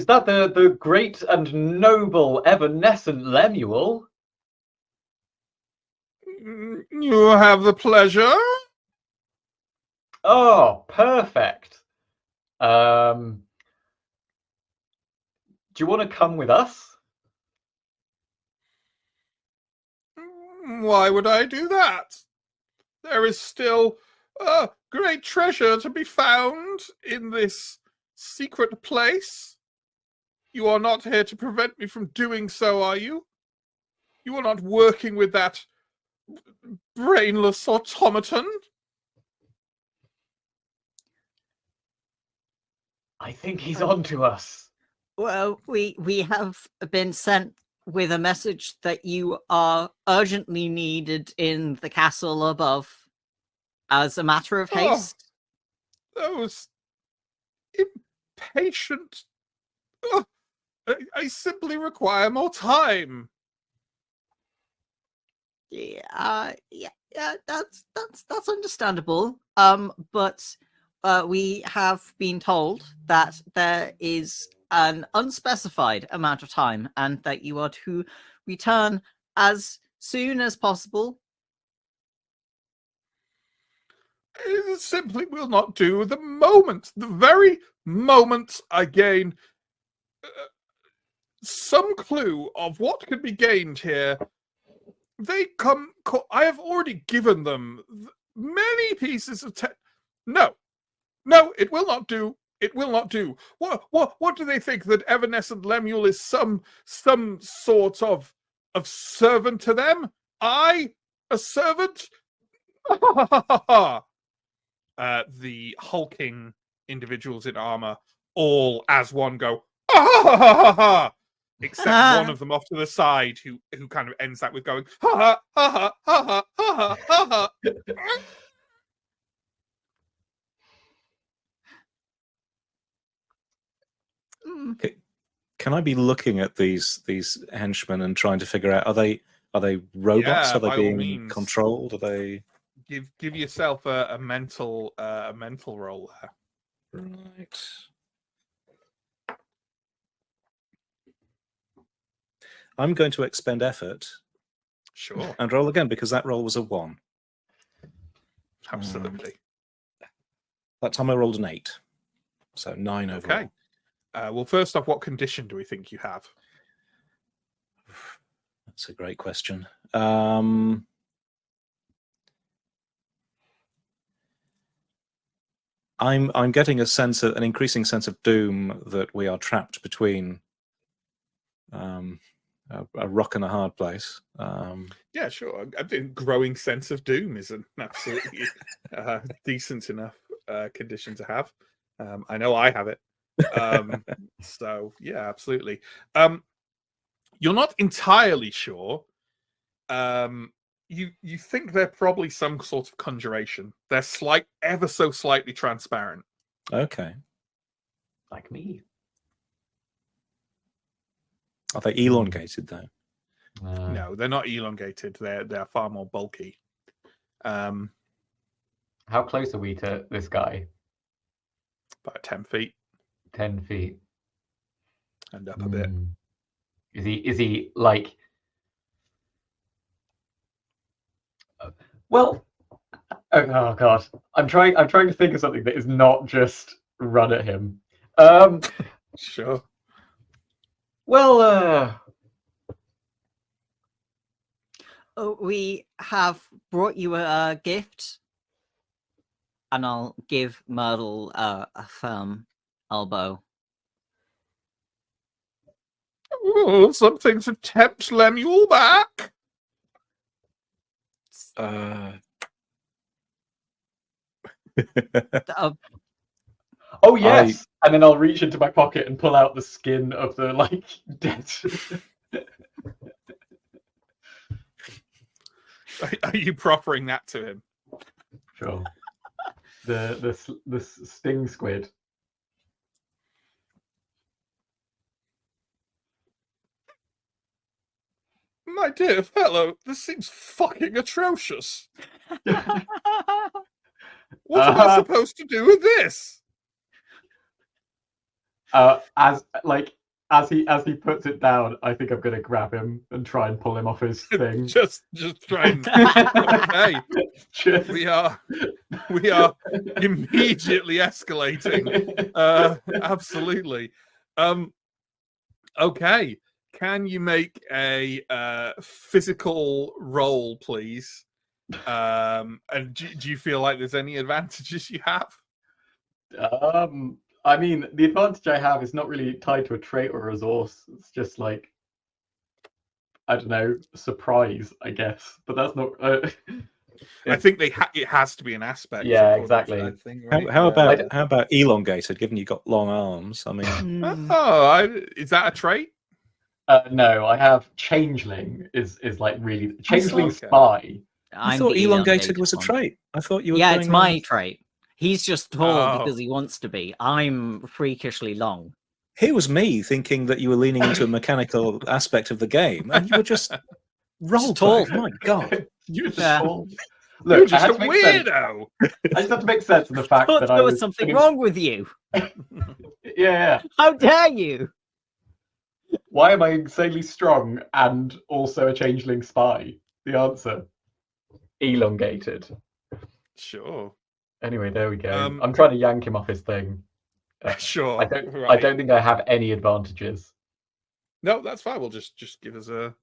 that the great and noble evanescent Lemuel? You have the pleasure. Oh, perfect. Do you want to come with us? Why would I do that? There is still a great treasure to be found in this secret place. You are not here to prevent me from doing so, are you? You are not working with that brainless automaton? I think he's on to us. Well, we have been sent with a message that you are urgently needed in the castle above as a matter of haste. Those impatient... I simply require more time. Yeah, that's understandable. But we have been told that there is an unspecified amount of time, and that you are to return as soon as possible. It simply will not do. The very moment I gain some clue of what could be gained here, they come. I have already given them many pieces of No, it will not do. It will not do. What do they think, that Evanescent Lemuel is some sort of servant to them? I, a servant? The hulking individuals in armor all as one go, except one of them off to the side who kind of ends that with going, ha ha ha ha ha ha ha. Can I be looking at these henchmen and trying to figure out, are they robots? Yeah, Are they by all being means. controlled? Are they? Give yourself a mental roll there. Right. I'm going to expend effort Sure, and roll again because that roll was a 1. absolutely. That time I rolled an 8, so 9 overall. Okay. Well, first off, what condition do we think you have? That's a great question. I'm getting an increasing sense of doom that we are trapped between a rock and a hard place. Yeah, sure. I think growing sense of doom is an absolutely decent enough condition to have. I know I have it. So yeah, absolutely. You're not entirely sure. You think they're probably some sort of conjuration. They're ever so slightly transparent. Okay. Like me. Are they elongated though? No, they're not elongated. They're far more bulky. How close are we to this guy? About 10 feet 10 feet. and up a bit. Is he like? Well, oh god, I'm trying to think of something that is not just run at him. Sure. Well, We have brought you a gift, and I'll give Myrtle a firm elbow. Oh, something to tempt Lemuel back. oh yes, and then I'll reach into my pocket and pull out the skin of the dead. Are you proffering that to him? Sure. The sting squid. My dear fellow, this seems fucking atrocious. What am I supposed to do with this? As he puts it down, I think I'm gonna grab him and try and pull him off his thing. just try and okay. We are immediately escalating. Absolutely. Okay. Can you make a physical roll, please? And do you feel like there's any advantages you have? I mean, the advantage I have is not really tied to a trait or a resource. It's just I don't know, surprise, I guess. But that's not. I think it has to be an aspect. Yeah, exactly. That thing, right? How about elongated? Given you got long arms, I mean. Is that a trait? No, I have changeling. Is really changeling Okay. spy. I thought elongated was a one. trait. I thought you were. Yeah, it's my trait. He's just tall Oh. because he wants to be. I'm freakishly long. Here was me thinking that you were leaning into a mechanical aspect of the game, and you were just roll tall. My God. You're Yeah. Look, You're just I had a to make sense. weirdo. I just have to make sense of the fact Thought that there was something wrong with you. Yeah. How dare you? Why am I insanely strong and also a changeling spy? The answer: elongated. Sure. Anyway, there we go. Um, I'm trying to yank him off his thing. Sure. I don't. I right. don't think I have any advantages. No, that's fine. We'll just give us a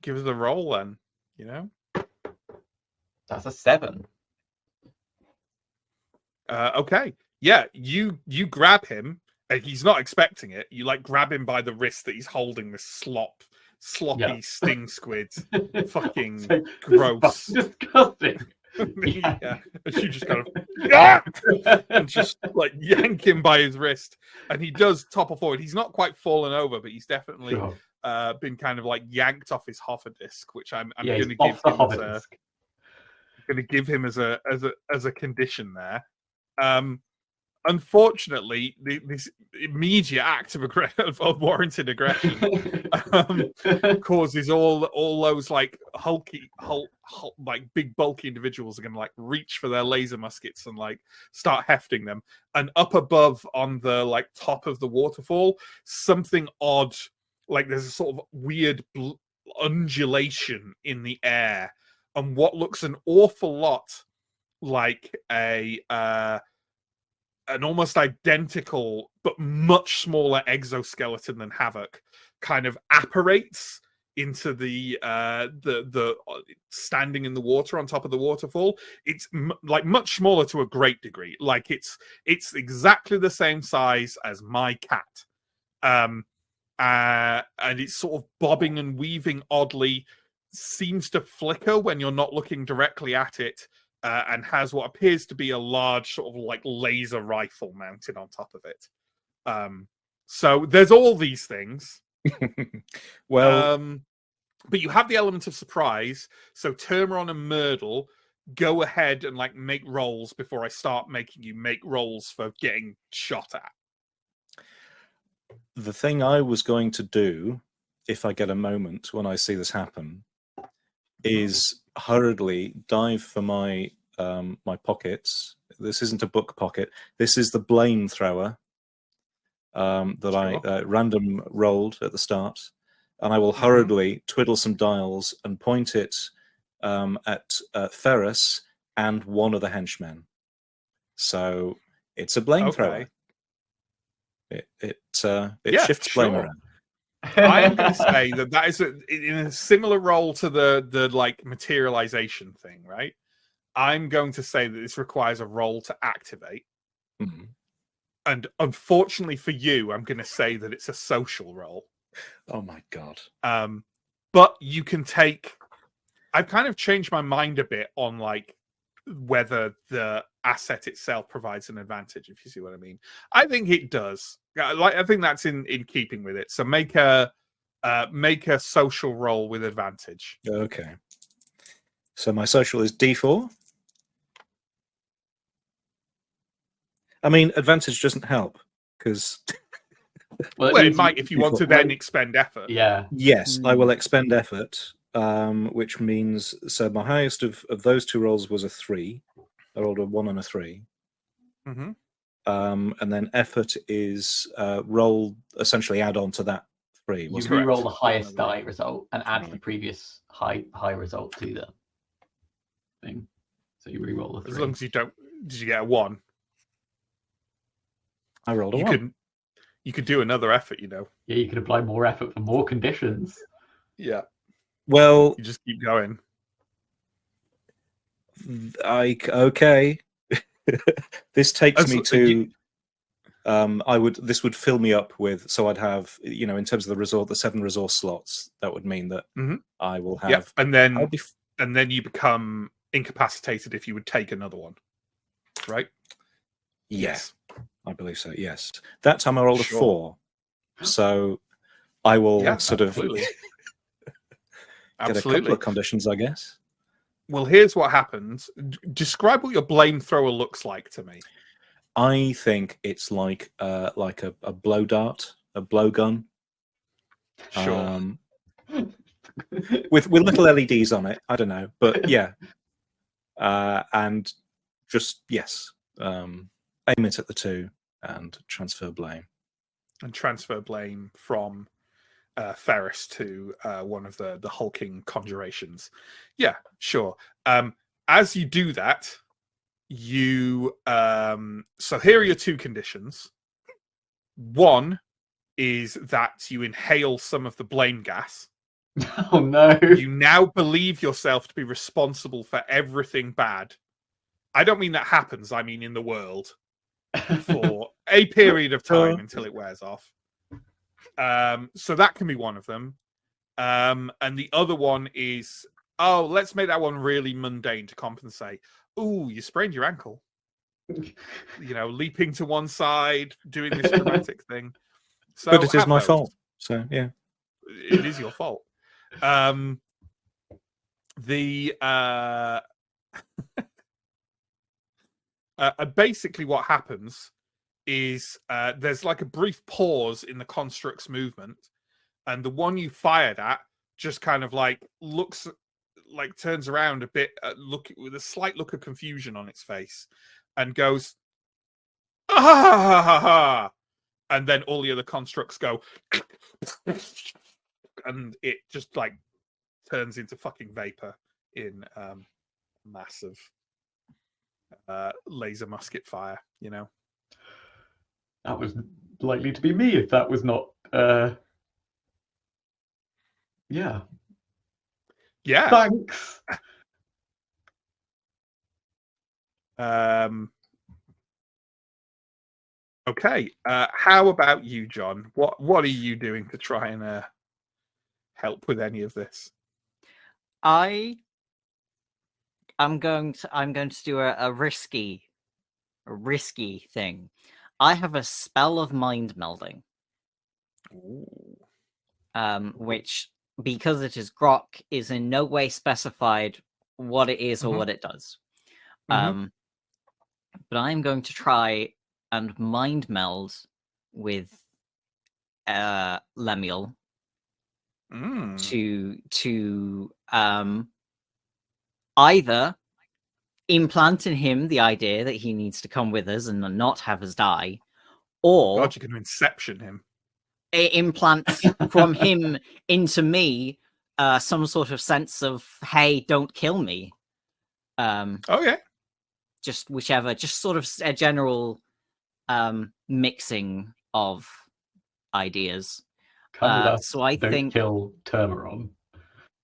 roll then. You know. That's a 7. Okay. Yeah. You grab him, and he's not expecting it. You like grab him by the wrist that he's holding this sloppy Yeah. sting squid. Fucking So, gross. This is disgusting. Yeah. And she just kind of "Ah!" and just like yank him by his wrist, and he does topple forward. He's not quite fallen over, but he's definitely Sure. been kind of like yanked off his hover disc, which I'm Yeah, going he's to off the hover give him disc. as a condition there. Unfortunately, this immediate act of unwarranted aggression causes all those like like big bulky individuals are going to like reach for their laser muskets and like start hefting them. And up above on the like top of the waterfall, something odd, like there's a sort of weird undulation in the air, and what looks an awful lot like an almost identical but much smaller exoskeleton than Havoc kind of apparates into the standing in the water on top of the waterfall. It's like much smaller to a great degree. Like it's exactly the same size as my cat. And it's sort of bobbing and weaving oddly, seems to flicker when you're not looking directly at it. And has what appears to be a large sort of like laser rifle mounted on top of it. So there's all these things. Well, but you have the element of surprise. So Termeron and Myrtle, go ahead and like make rolls before I start making you make rolls for getting shot at. the thing I was going to do, if I get a moment when I see this happen, is hurriedly dive for my my pockets. This isn't a book pocket. This is the blame thrower that I random rolled at the start, and I will hurriedly twiddle some dials and point it at Ferris and one of the henchmen. So it's a blame thrower. It shifts blame around. I'm going to say that is in a similar role to the like materialization thing, right? I'm going to say that this requires a roll to activate. Mm-hmm. And unfortunately for you, I'm going to say that it's a social roll. Oh my God. But you can take... I've kind of changed my mind a bit on like whether the asset itself provides an advantage, if you see what I mean. I think it does. I think that's in keeping with it. So make a social roll with advantage. Okay. So my social is D4. I mean, advantage doesn't help because. Well, it might if you want to then expend effort. Yeah. Yes, I will expend effort, which means so my highest of those two rolls was a 3. I rolled a 1 and a 3. Mm-hmm. And then effort is roll essentially add on to that 3. You re-roll the highest die result and add the previous high result to the thing. So you re-roll the 3. As long as you don't. Did you get a 1? I rolled a 1. You could do another effort, you know. Yeah, you could apply more effort for more conditions. Yeah. Well, you just keep going. Okay. This takes me to. This would fill me up with. So I'd have, you know, in terms of the 7 resource slots. That would mean that I will have. Yeah, and then you become incapacitated if you would take another one, right? Yes. I believe so. Yes, that time I rolled a 4, so I will sort of get a couple of conditions, I guess. Well, here's what happens. Describe what your blame thrower looks like to me. I think it's like a blow dart, a blowgun. Sure. With little LEDs on it. I don't know, but yeah, and just aim it at the 2 and transfer blame. and transfer blame from Ferris to one of the hulking conjurations. Yeah, sure. As you do that, you so here are your two conditions. One is that you inhale some of the blame gas. Oh no. You now believe yourself to be responsible for everything bad. I don't mean that happens, I mean in the world, for a period of time until it wears off. So that can be one of them. And the other one is, let's make that one really mundane to compensate. Ooh, you sprained your ankle. Leaping to one side, doing this dramatic thing. So but it is my fault. So yeah, it is your fault. Basically what happens is there's like a brief pause in the construct's movement, and the one you fired at just kind of like looks like, turns around a bit, look with a slight look of confusion on its face, and goes, ah! And then all the other constructs go, and it just like turns into fucking vapor in massive laser musket fire. That was likely to be me if that was not. Yeah. Thanks. Okay. How about you, John? What are you doing to try and help with any of this? I'm going to do a risky thing. I have a spell of mind melding. Ooh. Which, because it is GROK, is in no way specified what it is or what it does. But I'm going to try and mind meld with Lemuel to either implant in him the idea that he needs to come with us and not have us die, or God, you can inception him. Implant from him into me some sort of sense of, hey, don't kill me. Okay. Just whichever, just sort of a general mixing of ideas. Come with us. So I don't think kill Termeron.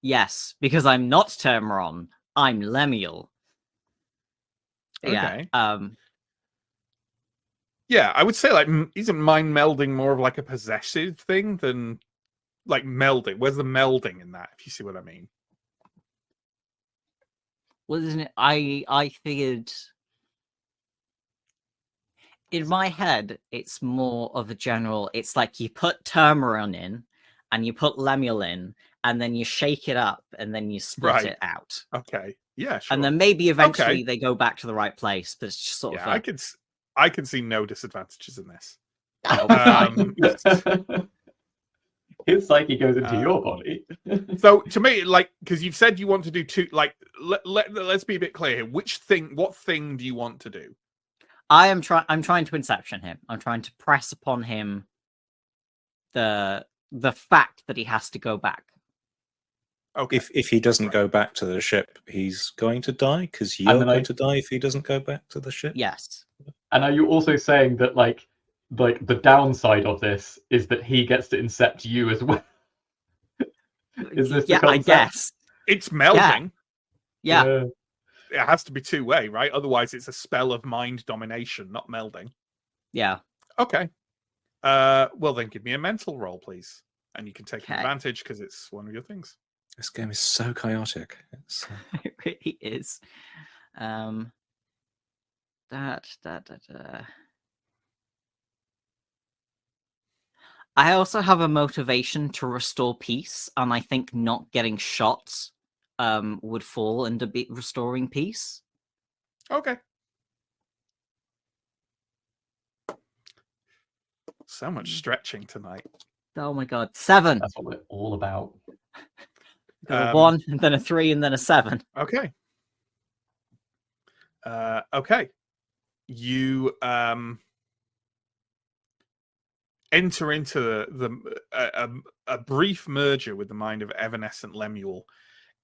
Yes, because I'm not Termeron. I'm Lemuel. Okay. Yeah. Yeah, I would say like isn't mind melding more of like a possessive thing than like melding? Where's the melding in that? If you see what I mean. Well, isn't it? I figured in my head it's more of a general. It's like you put Termeron in, and you put Lemuel in, and then you shake it up, and then you split it out. Okay. Yeah. Sure. And then maybe eventually they go back to the right place, but it's just sort of. I can see no disadvantages in this. His psyche goes into your body. So to me, like, because you've said you want to do two, like, let's be a bit clear here. What thing do you want to do? I'm trying to inception him. I'm trying to press upon him the fact that he has to go back. Okay. If he doesn't go back to the ship, he's going to die because you're going to die if he doesn't go back to the ship. Yes. And are you also saying that like the downside of this is that he gets to incept you as well? Is this the I guess it's melding? Yeah. It has to be two-way, right? Otherwise, it's a spell of mind domination, not melding. Yeah. Okay. Well, then give me a mental roll, please, and you can take an Okay. advantage because it's one of your things. This game is so chaotic. It really is. I also have a motivation to restore peace, and I think not getting shot would fall into restoring peace. Okay. So much stretching tonight. Oh my god, 7. That's what we're all about. A 1, and then a 3, and then a 7. Okay. Okay. You enter into a brief merger with the mind of evanescent Lemuel.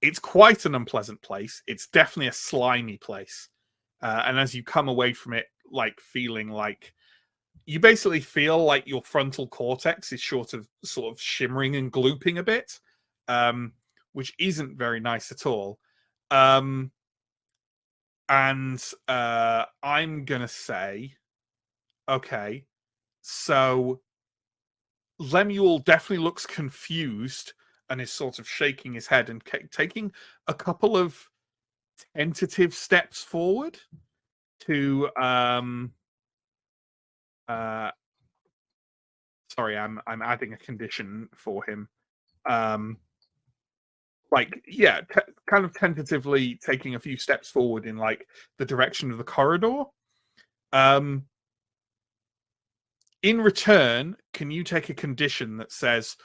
It's quite an unpleasant place. It's definitely a slimy place. And as you come away from it, like feeling like you basically feel like your frontal cortex is sort of shimmering and glooping a bit, which isn't very nice at all. And I'm gonna say, okay, so Lemuel definitely looks confused and is sort of shaking his head and taking a couple of tentative steps forward to sorry, I'm adding a condition for him. Kind of tentatively taking a few steps forward in like the direction of the corridor. In return, can you take a condition that says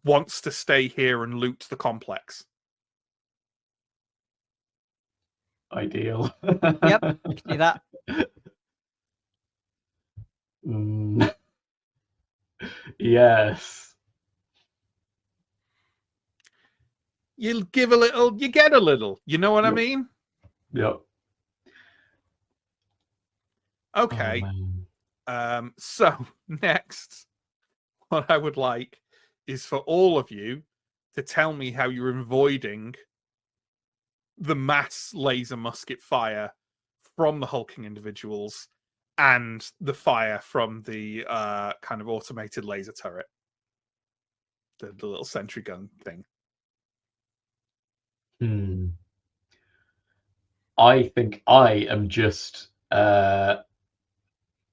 wants to stay here and loot the complex? Ideal. Yep, I can do that. Yes. You'll give a little, you get a little. You know what I mean? Yep. Okay. Oh, So next, what I would like is for all of you to tell me how you're avoiding the mass laser musket fire from the hulking individuals and the fire from the kind of automated laser turret, the little sentry gun thing. I think I am just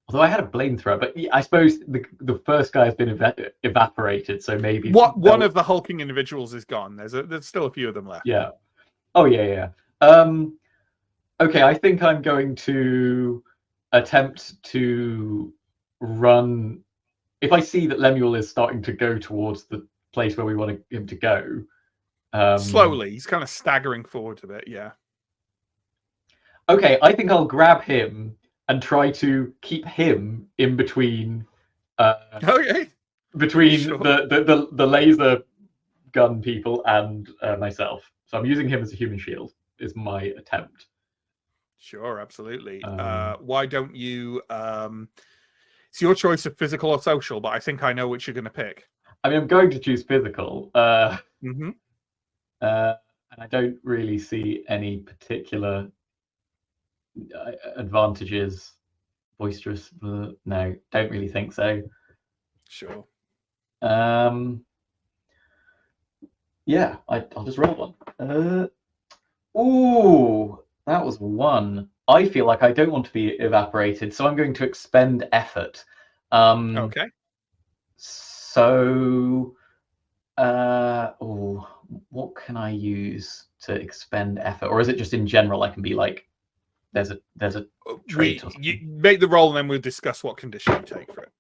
although I had a flamethrower, but I suppose the first guy has been evaporated, so maybe one of the hulking individuals is gone. There's still a few of them left. Yeah. Oh yeah. Okay, I think I'm going to attempt to run. If I see that Lemuel is starting to go towards the place where we want him to go, slowly, he's kind of staggering forward a bit. Yeah. Okay, I think I'll grab him and try to keep him in between. Okay. Between Sure. the laser gun people and myself. So I'm using him as a human shield. Is my attempt. Sure, absolutely. Why don't you? It's your choice of physical or social, but I think I know which you're going to pick. I mean, I'm going to choose physical. Mm-hmm. And I don't really see any particular advantages. Boisterous? No, don't really think so. Sure. Yeah, I'll just roll one. Ooh, that was 1. I feel like I don't want to be evaporated, so I'm going to expend effort. Okay. So, what can I use to expend effort, or is it just in general? I can be like, there's a trait. You make the roll, and then we'll discuss what condition you take for it.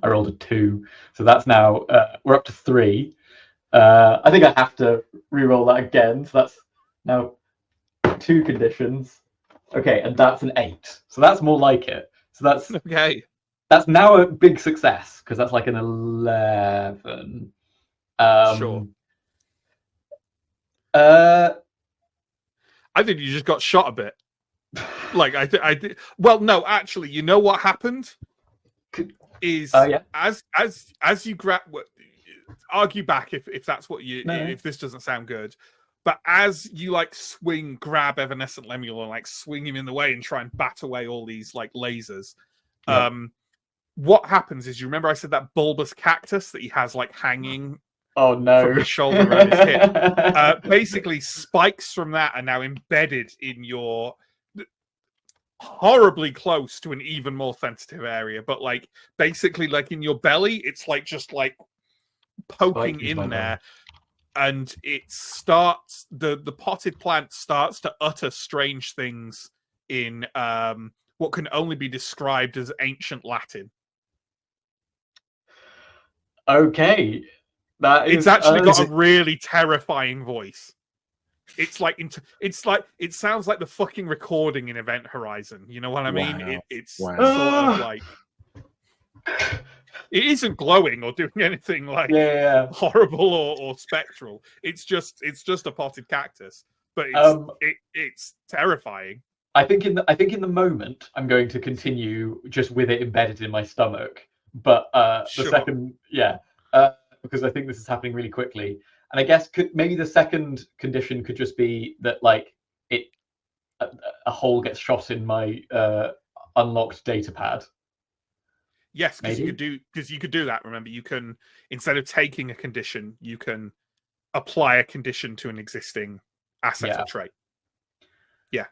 I rolled a 2, so that's now we're up to 3. I think I have to re-roll that again, so that's now 2 conditions. Okay, and that's an 8, so that's more like it. So that's okay. That's now a big success because that's like an 11. Sure. I think you just got shot a bit. Like I did. Well, no, actually, you know what happened is as you grab. Argue back if that's what you if this doesn't sound good, but as you like grab evanescent Lemuel and like swing him in the way and try and bat away all these like lasers. What happens is, you remember I said that bulbous cactus that he has like hanging from his shoulder around his hip? Basically, spikes from that are now embedded in your horribly close to an even more sensitive area, but like basically like in your belly, it's like just like poking in there, and it starts the potted plant starts to utter strange things in what can only be described as ancient Latin. Okay, it's actually got a really terrifying voice. It's like it sounds like the fucking recording in Event Horizon. You know what I mean? It's sort of like It isn't glowing or doing anything like Yeah. horrible or spectral. It's just a potted cactus, but it's terrifying. I think in the moment I'm going to continue just with it embedded in my stomach. But the Sure. second, because I think this is happening really quickly, and I guess maybe the second condition could just be that like a hole gets shot in my unlocked data pad. Yes, because Maybe? you could do that. Remember, you can, instead of taking a condition, you can apply a condition to an existing asset Yeah. or trait. Yeah.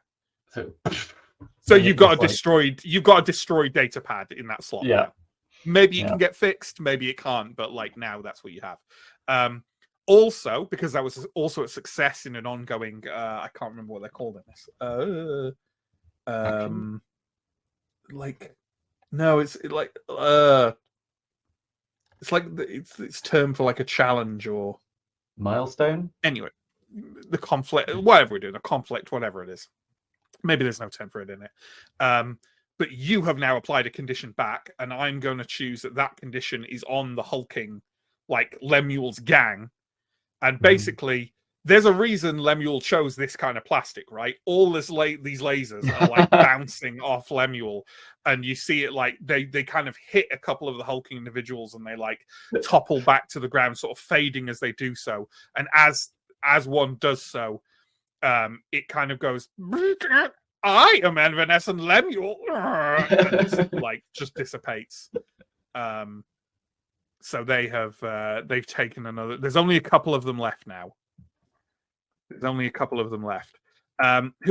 So you've got a like- destroyed data pad in that slot. Yeah. Now. Maybe it Yeah. can get fixed, maybe it can't, but like now that's what you have. Also, because that was also a success in an ongoing I can't remember what they're called in this. Like no, it's it's term for like a challenge or milestone. Anyway, the conflict, whatever we're doing, a conflict, whatever it is. Maybe there's no term for it in it. But you have now applied a condition back, and I'm going to choose that condition is on the hulking, like Lemuel's gang. And basically, there's a reason Lemuel chose this kind of plastic, right? All these lasers are like bouncing off Lemuel, and you see it like they kind of hit a couple of the hulking individuals, and they like topple back to the ground, sort of fading as they do so. And as one does so, it kind of goes, I am evanescent Lemuel, and like just dissipates. So they've taken another. There's only a couple of them left now. Who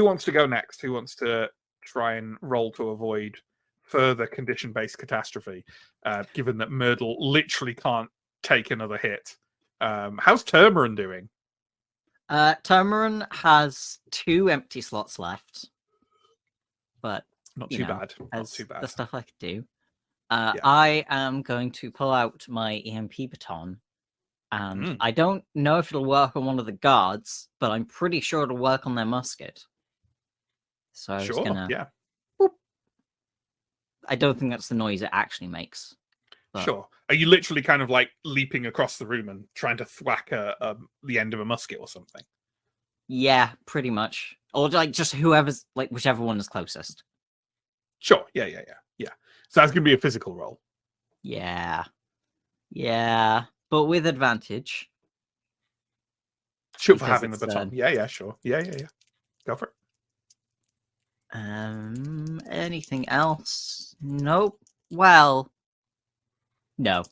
wants to go next? Who wants to try and roll to avoid further condition-based catastrophe? Given that Myrtle literally can't take another hit. How's Turmarin doing? Turmarin has 2 empty slots left, but Not too bad. Not too bad. The stuff I could do. I am going to pull out my EMP baton, and I don't know if it'll work on one of the guards, but I'm pretty sure it'll work on their musket. So I was gonna. Yeah. Boop. I don't think that's the noise it actually makes. But... Sure. Are you literally kind of like leaping across the room and trying to thwack the end of a musket or something? Yeah, pretty much. Or like just whichever one is closest. Sure. Yeah. So that's going to be a physical roll. Yeah. But with advantage. Shoot for having the baton. Yeah, sure. Yeah. Go for it. Anything else? Nope. Well, no.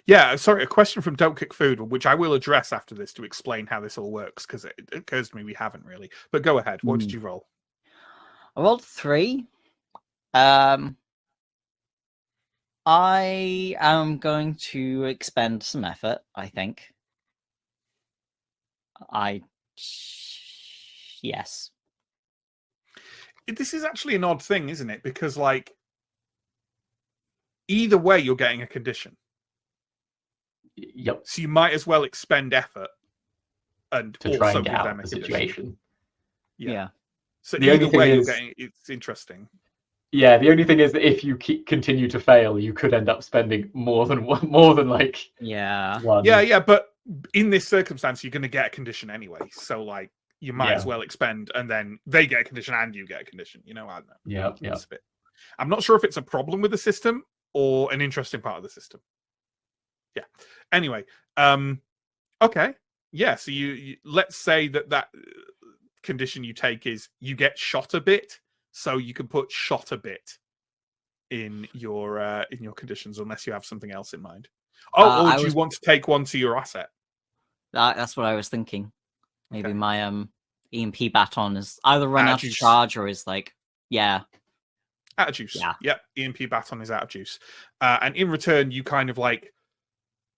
Yeah, sorry, a question from Don't Cook Food, which I will address after this to explain how this all works, because it occurs to me we haven't really. But go ahead. What did you roll? I rolled 3. I am going to expend some effort, I think. Yes. This is actually an odd thing, isn't it? Because, like, either way, you're getting a condition. Yep. So you might as well expend effort and to also try and give get them out a the condition. situation. Yeah. So the either way, you're getting. It's interesting. Yeah, the only thing is that if you continue to fail, you could end up spending more than like one. Yeah, but in this circumstance, you're going to get a condition anyway. So like, you might as well expend, and then they get a condition and you get a condition. You know, I don't know. Yeah. I'm not sure if it's a problem with the system or an interesting part of the system. Yeah. Anyway, okay. Yeah. So you let's say that condition you take is you get shot a bit. So you can put shot a bit in your conditions, unless you have something else in mind. Or do you want to take one to your asset? That's what I was thinking. Maybe my EMP baton is either run out of charge or is like, out of juice. Yeah. Yep. EMP baton is out of juice. And in return, you kind of like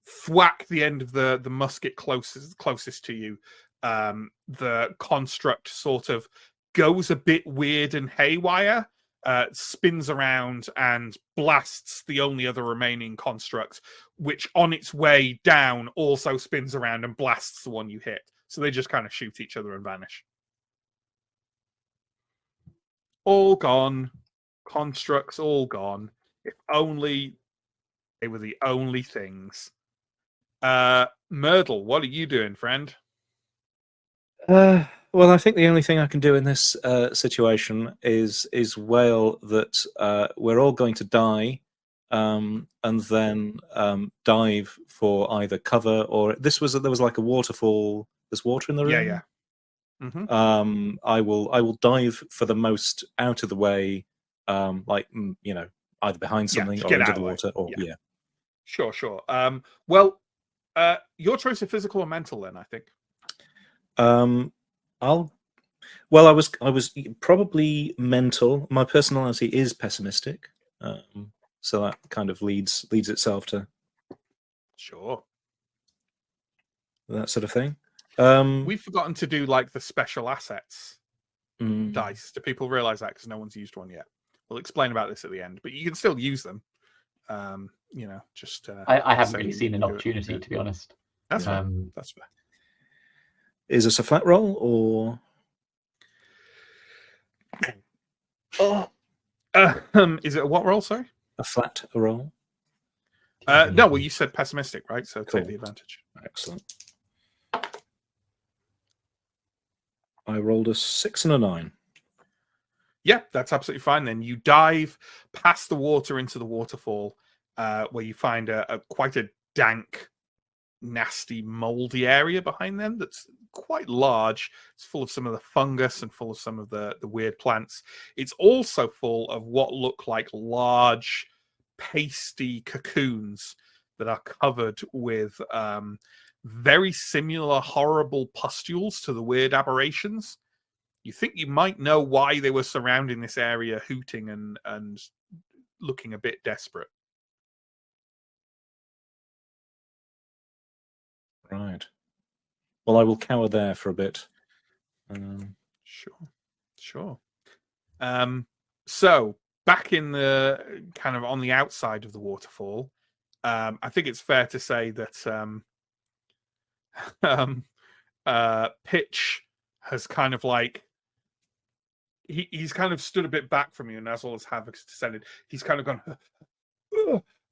thwack the end of the musket closest to you. The construct sort of goes a bit weird and haywire, spins around and blasts the only other remaining construct, which on its way down also spins around and blasts the one you hit. So they just kind of shoot each other and vanish. All gone. Constructs all gone. If only they were the only things. Myrtle, what are you doing, friend? Well, I think the only thing I can do in this situation is wail that we're all going to die, and then dive for either cover or there was like a waterfall. There's water in the room. Yeah. Mm-hmm. I will dive for the most out of the way, either behind Yeah, something just or get into out the of the way. water. Or Yeah. Sure. Well, your choice of physical or mental, then I think. I was probably mental. My personality is pessimistic, so that kind of leads itself to Sure. that sort of thing. We've forgotten to do like the special assets mm, dice. Do people realize that? Because no one's used one yet. We'll explain about this at the end, but you can still use them. Just I haven't saying really you seen can an do it. opportunity, Yeah. to be honest. That's fair. That's fair. Is this a flat roll or? Is it a what roll? Sorry. A flat roll. No. Well, you said pessimistic, right? So Cool. take the advantage. Excellent. I rolled a 6 and a 9. Yeah, that's absolutely fine. Then you dive past the water into the waterfall, where you find quite a dank, nasty, moldy area behind them that's quite large. It's full of some of the fungus and full of some of the weird plants. It's also full of what look like large, pasty cocoons that are covered with very similar, horrible pustules to the weird aberrations. You think you might know why they were surrounding this area, hooting and looking a bit desperate. Right. Well, I will cower there for a bit. Sure. So back in the kind of on the outside of the waterfall, I think it's fair to say that Pitch has kind of like he's kind of stood a bit back from you, and as well as Havoc's descended, he's kind of gone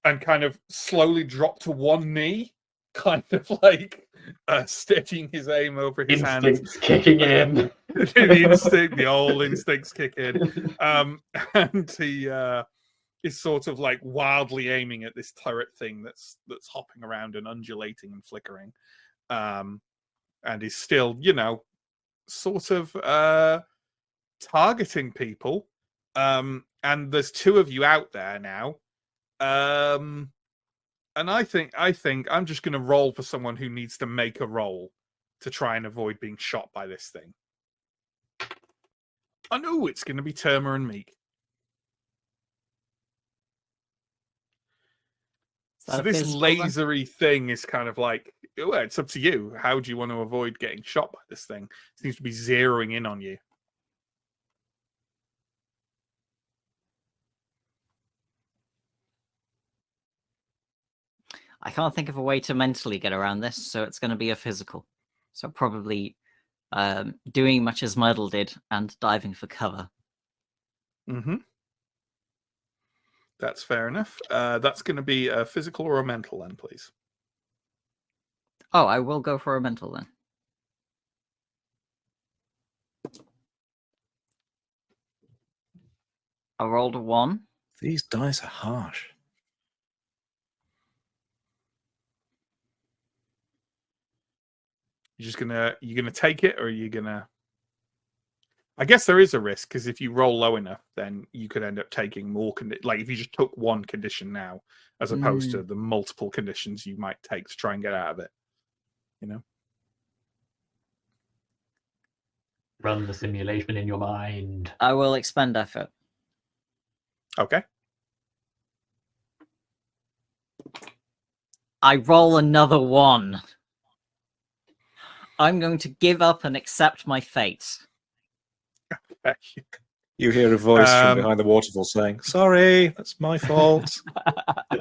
and kind of slowly dropped to one knee, kind of like steadying his aim over his Instincts hands. kicking in. The old instincts kick in. And he is sort of like wildly aiming at this turret thing that's hopping around and undulating and flickering. And is still, sort of targeting people. And there's two of you out there now. And I think I'm just going to roll for someone who needs to make a roll to try and avoid being shot by this thing. I know it's going to be Terma and Meek. So this lasery thing is kind of like, well, it's up to you. How do you want to avoid getting shot by this thing? It seems to be zeroing in on you. I can't think of a way to mentally get around this, so it's going to be a physical. So probably doing much as Myrtle did and diving for cover. Mm-hmm. That's fair enough. That's going to be a physical or a mental then, please. Oh, I will go for a mental then. I rolled a 1. These dice are harsh. You're gonna take it, or are you gonna? I guess there is a risk, because if you roll low enough, then you could end up taking more like if you just took one condition now, as opposed to the multiple conditions you might take to try and get out of it. Run the simulation in your mind. I will expend effort. Okay. I roll another 1. I'm going to give up and accept my fate. You hear a voice from behind the waterfall saying, "Sorry, that's my fault."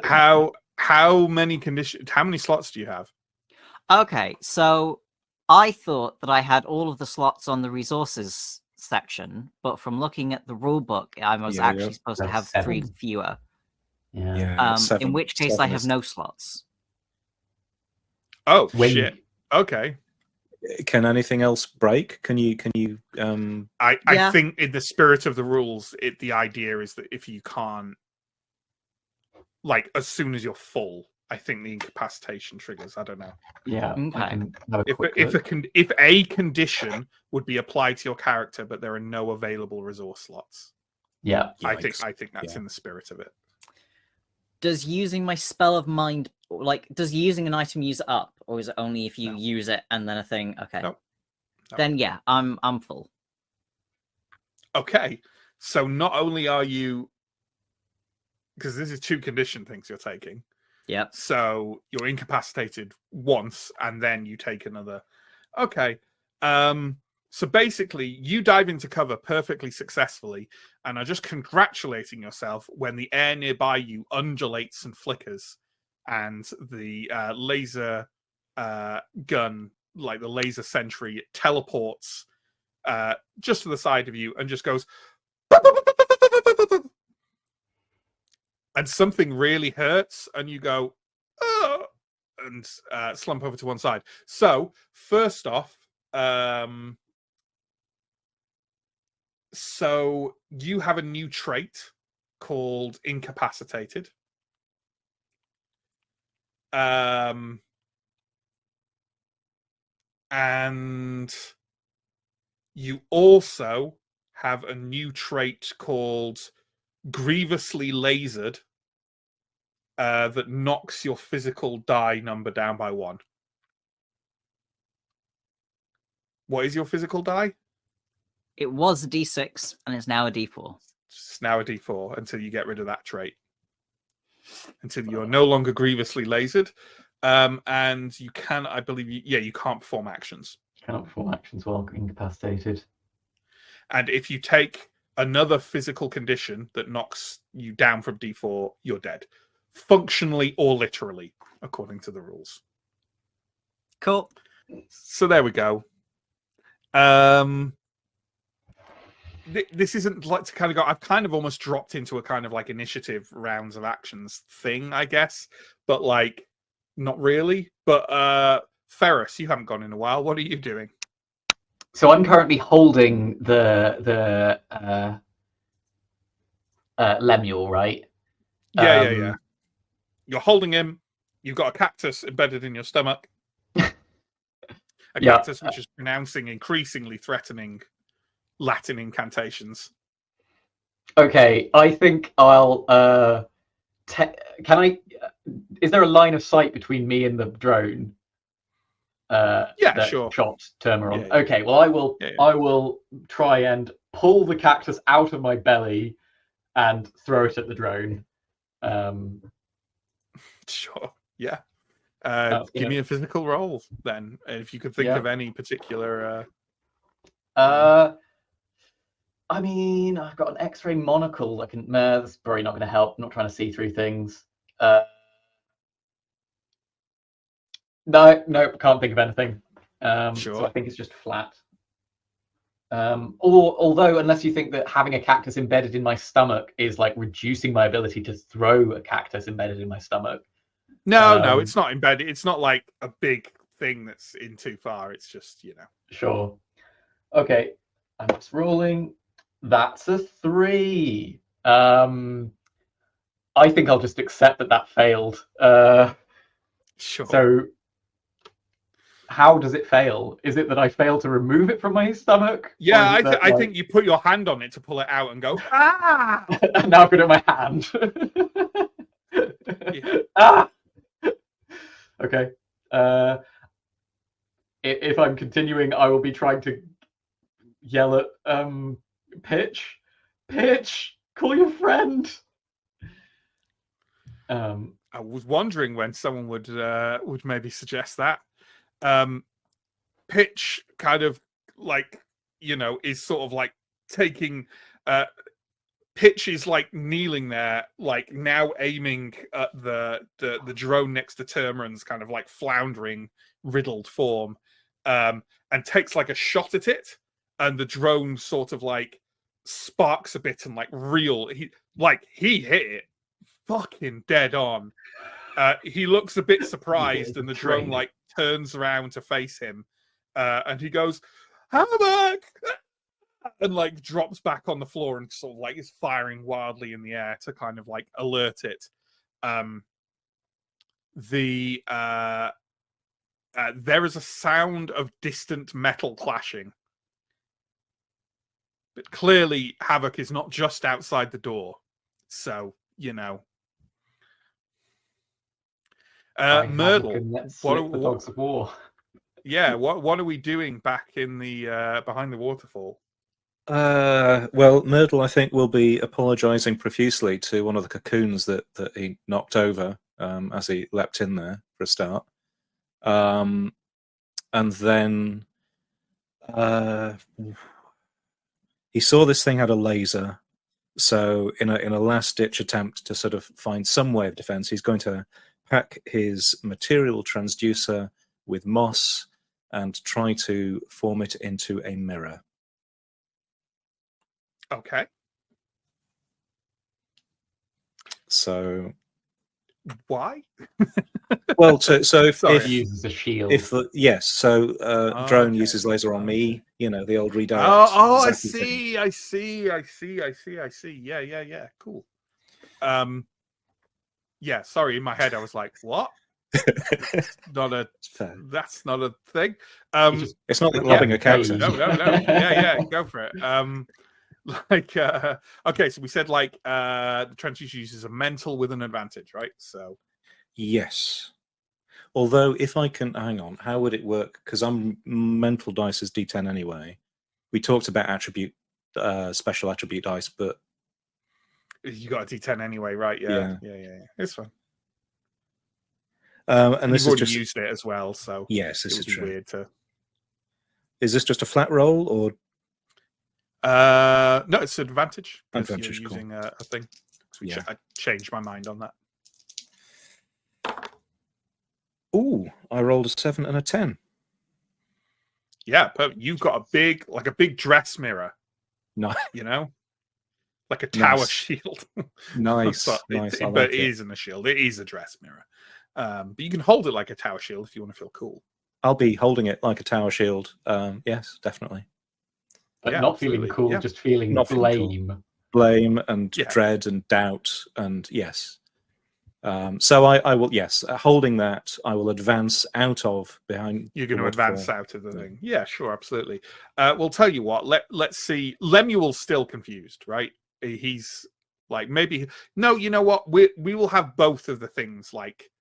How many slots do you have? Okay, so I thought that I had all of the slots on the resources section, but from looking at the rule book, I was actually supposed to have 3 fewer. Yeah. it's 7. In which case, I 7 have is- no slots. Oh When- shit. Okay. Can anything else break? Can you? I Yeah. think in the spirit of the rules, the idea is that if you can't, like, as soon as you're full, I think the incapacitation triggers. I don't know. Yeah. I Okay. can have a If quick if look. if a condition would be applied to your character, but there are no available resource slots, Yeah. I Yikes. think that's Yeah. in the spirit of it. Does using my spell of mind, like, does using an item use it up, or is it only if you No. use it and then a thing? Okay. No. No. Then yeah, I'm full. Okay, so not only are you, because this is 2 condition things you're taking, Yep. so you're incapacitated once and then you take another. Okay, so basically you dive into cover perfectly successfully and are just congratulating yourself when the air nearby you undulates and flickers, and the laser gun, like the laser sentry, teleports just to the side of you and just goes, and something really hurts, and you go, oh, and slump over to one side. So first off, so you have a new trait called incapacitated. And you also have a new trait called grievously lasered, that knocks your physical die number down by 1. What is your physical die? It was a D6 and it's now a D4. It's now a D4 until you get rid of that trait. Until you are no longer grievously lasered. And you can, I believe, you can't perform actions. Cannot perform actions while incapacitated. And if you take another physical condition that knocks you down from D4, you're dead. Functionally or literally, according to the rules. Cool. So there we go. This isn't like to kind of go. I've kind of almost dropped into a kind of like initiative rounds of actions thing, I guess, but like not really. But Ferris, you haven't gone in a while. What are you doing? So I'm currently holding the Lemuel, right? Yeah. You're holding him. You've got a cactus embedded in your stomach. A Yeah. cactus which is pronouncing increasingly threatening Latin incantations. Okay, I think I'll. Can I? Is there a line of sight between me and the drone? Yeah, that sure. Shot Termeron. Yeah. Okay, well, I will. Yeah. I will try and pull the cactus out of my belly and throw it at the drone. Sure. Yeah. That's Give good. me a physical roll then, if you could think Yeah. of any particular. I mean, I've got an X-ray monocle. I can. That's probably not going to help. I'm not trying to see through things. No, can't think of anything. So Sure. I think it's just flat. Although, unless you think that having a cactus embedded in my stomach is like reducing my ability to throw a cactus embedded in my stomach. No, it's not embedded. It's not like a big thing that's in too far. It's just, Sure. Okay, I'm just rolling. That's a 3. I think I'll just accept that failed. Sure. So, how does it fail? Is it that I fail to remove it from my stomach? Yeah, Or is it that, I think you put your hand on it to pull it out and go, ah! now I've got it in my hand. Yeah. Ah! Okay. If I'm continuing, I will be trying to yell at Pitch. Pitch, call your friend. I was wondering when someone would maybe suggest that. Pitch kind of like, is sort of like taking Pitch is like kneeling there, like now aiming at the drone next to Termeron's kind of like floundering, riddled form, and takes like a shot at it, and the drone sort of like sparks a bit and like he hit it fucking dead on. He looks a bit surprised, and the drone Trained. like turns around to face him, and he goes, "Havoc!" and like drops back on the floor and sort of like is firing wildly in the air to kind of like alert it. There is a sound of distant metal clashing, but clearly Havoc is not just outside the door, so you know. Myrtle, Let's what slip the dogs of war. yeah, what are we doing back in the behind the waterfall? Well, Myrtle, I think, will be apologising profusely to one of the cocoons that he knocked over as he leapt in there for a start. And then he saw this thing had a laser. So in a last-ditch attempt to sort of find some way of defense, he's going to pack his material transducer with moss and try to form it into a mirror. Okay. So Why? well, so if He if uses a shield. yes, so drone Okay. uses laser on me. You know, the old redirect. I zappy thing. see. Yeah. Cool. Yeah. Sorry, in my head I was like, "What? Fair. That's not a thing." It's not like yeah, lobbing a cow. hey. No. Yeah. Go for it. Okay, so we said like the transducer uses a mental with an advantage, right? So Yes. Although, if I can hang on, how would it work? Because I'm mental dice is D10 anyway. We talked about attribute, special attribute dice, but you got a D10 anyway, right? Yeah. It's fine. and And this you've is already just used it as well, so yes, this it is would be true. weird to. Is this just a flat roll or No, it's an advantage because you're Advantage, cool. using a thing. Yeah. I changed my mind on that. Ooh, I rolled a 7 and a 10. Yeah, but you've got a big dress mirror, Nice, you know, like a tower Nice. shield. nice, But nice. I but like it it. isn't a shield. It is a dress mirror. But you can hold it like a tower shield if you want to feel cool. I'll be holding it like a tower shield. Yes, definitely. But Yeah, not absolutely. feeling cool, Yeah. just feeling Not feeling blame. Blame and Yeah. dread and doubt and yes. So I will, yes, holding that, I will advance out of behind. You're going to waterfall. advance out of the thing. Yeah, sure, absolutely. We'll tell you what. Let's see. Lemuel's still confused, right? He's like maybe no. You know what? We will have both of the things like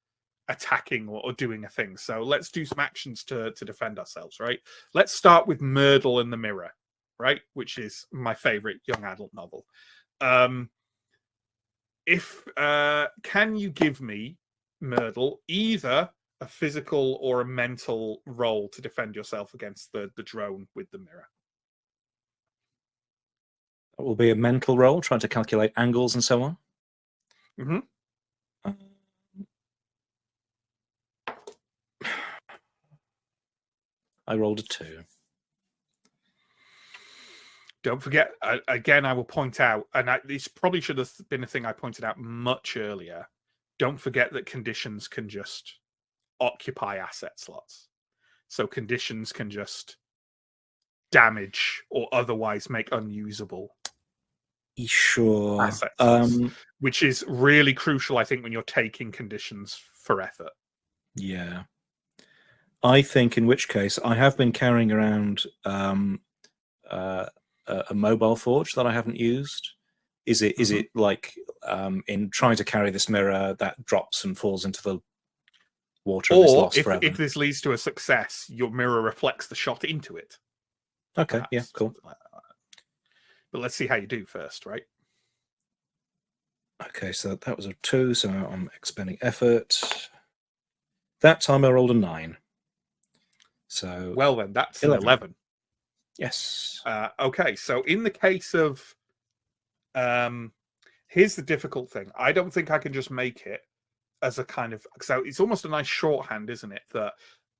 attacking or doing a thing. So let's do some actions to defend ourselves, right? Let's start with Myrtle and the Mirror, right? Which is my favorite young adult novel. Can you give me, Myrtle, either a physical or a mental roll to defend yourself against the drone with the mirror? That will be a mental roll, trying to calculate angles and so on. Mm-hmm. I rolled a 2. Don't forget, again, I will point out, and this probably should have been a thing I pointed out much earlier. Don't forget that conditions can just occupy asset slots. So conditions can just damage or otherwise make unusable Sure. asset slots, which is really crucial, I think, when you're taking conditions for effort. Yeah. I think in which case I have been carrying around a mobile forge that I haven't used. Is it like in trying to carry this mirror that drops and falls into the water and is lost forever? If this leads to a success, your mirror reflects the shot into it. Okay, Perhaps, yeah, cool. like that. But let's see how you do first, right? Okay, so that was a 2, so I'm expending effort. That time I rolled a 9. So Well then, that's 11. an 11. Yes. Okay, so in the case of here's the difficult thing. I don't think I can just make it as a kind of, so it's almost a nice shorthand, isn't it? That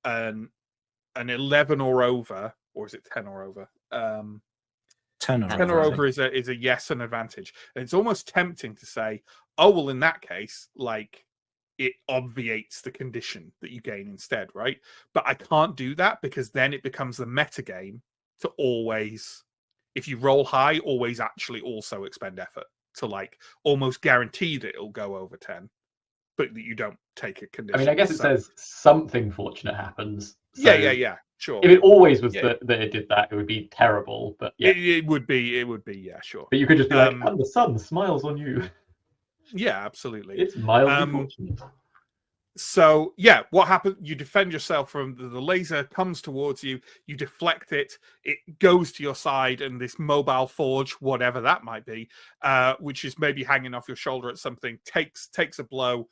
an 11 or over, or is it 10 or over? 10 or 10 or over is a yes, an advantage. And it's almost tempting to say, oh, well, in that case, like, it obviates the condition that you gain instead, right? But I can't do that because then it becomes the meta game to always, if you roll high, always actually also expend effort to like almost guarantee that it'll go over 10, but that you don't take a condition. I mean, I guess it says something fortunate happens. So yeah, sure. If it always was that it did that, it would be terrible. But yeah, it would be, yeah, sure. But you could just be like, and the sun smiles on you. Yeah, absolutely. It's mildly fortunate. So yeah, what happens? You defend yourself from the laser comes towards you. You deflect it. It goes to your side, and this mobile forge, whatever that might be, which is maybe hanging off your shoulder at something, takes a blow.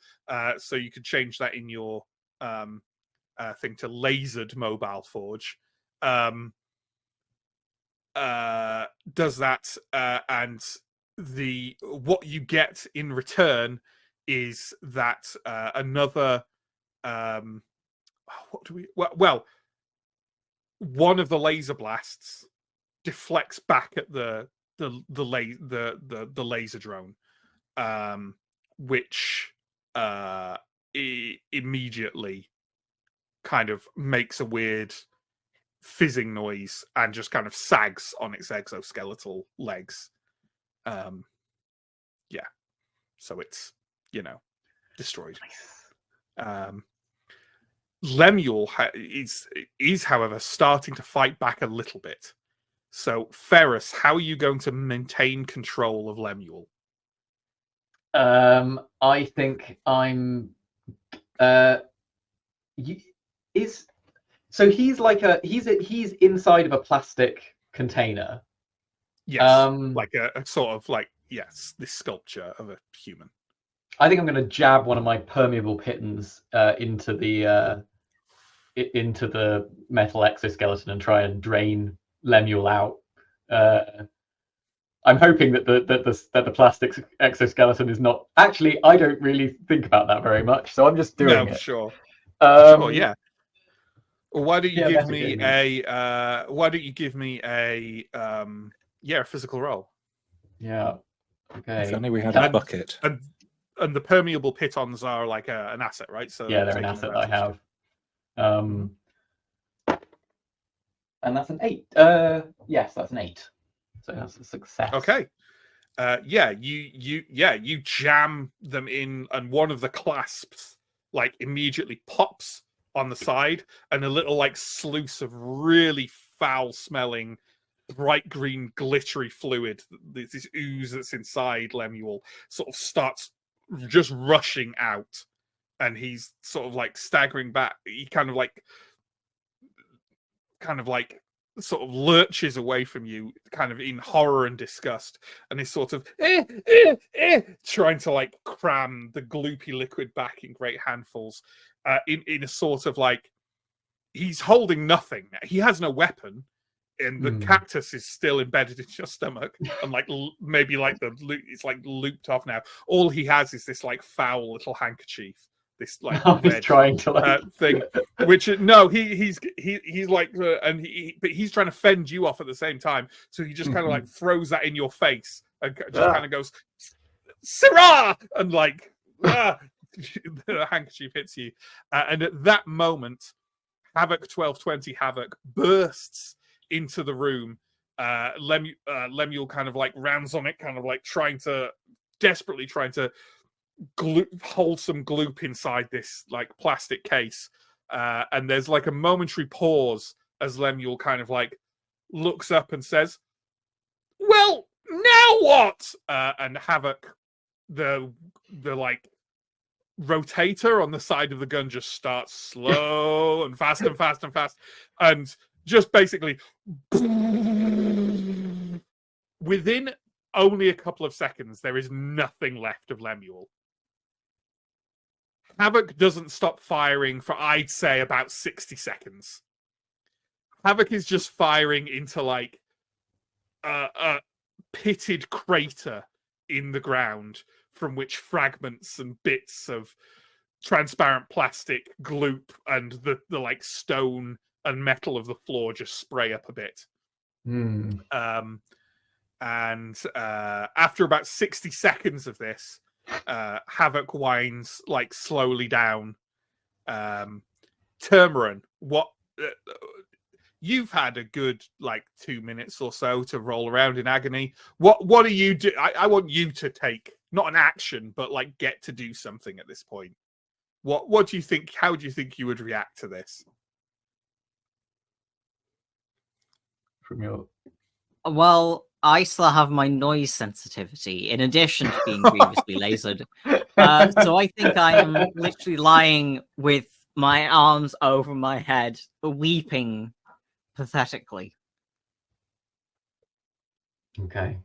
So you could change that in your thing to lasered mobile forge. Does that, and what you get in return is that another well, one of the laser blasts deflects back at the laser drone, which immediately kind of makes a weird fizzing noise and just kind of sags on its exoskeletal legs. Yeah, so it's, destroyed. Lemuel is, however, starting to fight back a little bit. So, Ferris, how are you going to maintain control of Lemuel? I think I'm. So he's like he's inside of a plastic container. Yes, like a sort of like, yes, this sculpture of a human. I think I'm going to jab one of my permeable pitons into the metal exoskeleton and try and drain Lemuel out. I'm hoping that the plastic exoskeleton is not. Actually, I don't really think about that very much, so I'm just doing it. Sure. Sure, yeah. Well, why don't you give me a physical roll? Yeah. Okay. If only we had a bucket. And the permeable pitons are like an asset, right? So yeah, they're an asset that I have. And that's an 8. Yes, that's an 8. So that's a success. Okay. You jam them in, and one of the clasps like immediately pops on the side, and a little like sluice of really foul-smelling, bright green, glittery fluid, this ooze that's inside Lemuel, sort of starts just rushing out, and he's sort of like staggering back. He kind of sort of lurches away from you, kind of in horror and disgust, and is sort of trying to like cram the gloopy liquid back in great handfuls, in a sort of like, he's holding nothing. He has no weapon, and the cactus is still embedded in your stomach, and like maybe like it's like looped off now. All he has is this like foul little handkerchief, this like he's trying to like thing, which no, he's like, but he's trying to fend you off at the same time. So he just kind of like throws that in your face and just kind of goes, "Sirrah!" and like the handkerchief hits you, and at that moment, Havoc 1220 Havoc bursts into the room. Lemuel kind of like rounds on it, kind of like desperately trying to hold some gloop inside this like plastic case, and there's like a momentary pause as Lemuel kind of like looks up and says, "Well, now what?" And Havoc, the like rotator on the side of the gun just starts slow and fast and fast and fast, and just basically within only a couple of seconds there is nothing left of Lemuel. Havoc doesn't stop firing for, I'd say, about 60 seconds. Havoc is just firing into like a pitted crater in the ground from which fragments and bits of transparent plastic gloop and the like stone and metal of the floor just spray up a bit. And after about 60 seconds of this, Havoc winds like slowly down. Turmarin, what you've had a good like 2 minutes or so to roll around in agony. What do you do? I want you to take not an action, but like get to do something at this point. What do you think? How do you think you would react to this? From your Well, I still have my noise sensitivity in addition to being grievously lasered. So I think I am literally lying with my arms over my head, weeping pathetically. okay.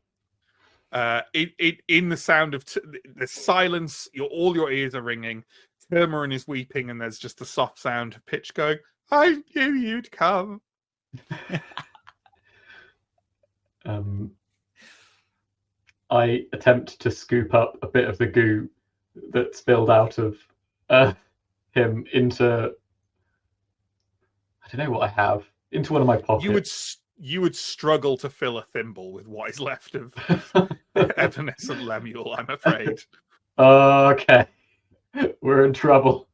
In the sound of the silence, all your ears are ringing. Turmarin is weeping, and there's just a soft sound of pitch going. I knew you'd come. I attempt to scoop up a bit of the goo that spilled out of him into, I don't know what I have, into one of my pockets. You would struggle to fill a thimble with what is left of evanescent Lemuel, I'm afraid. Okay, we're in trouble.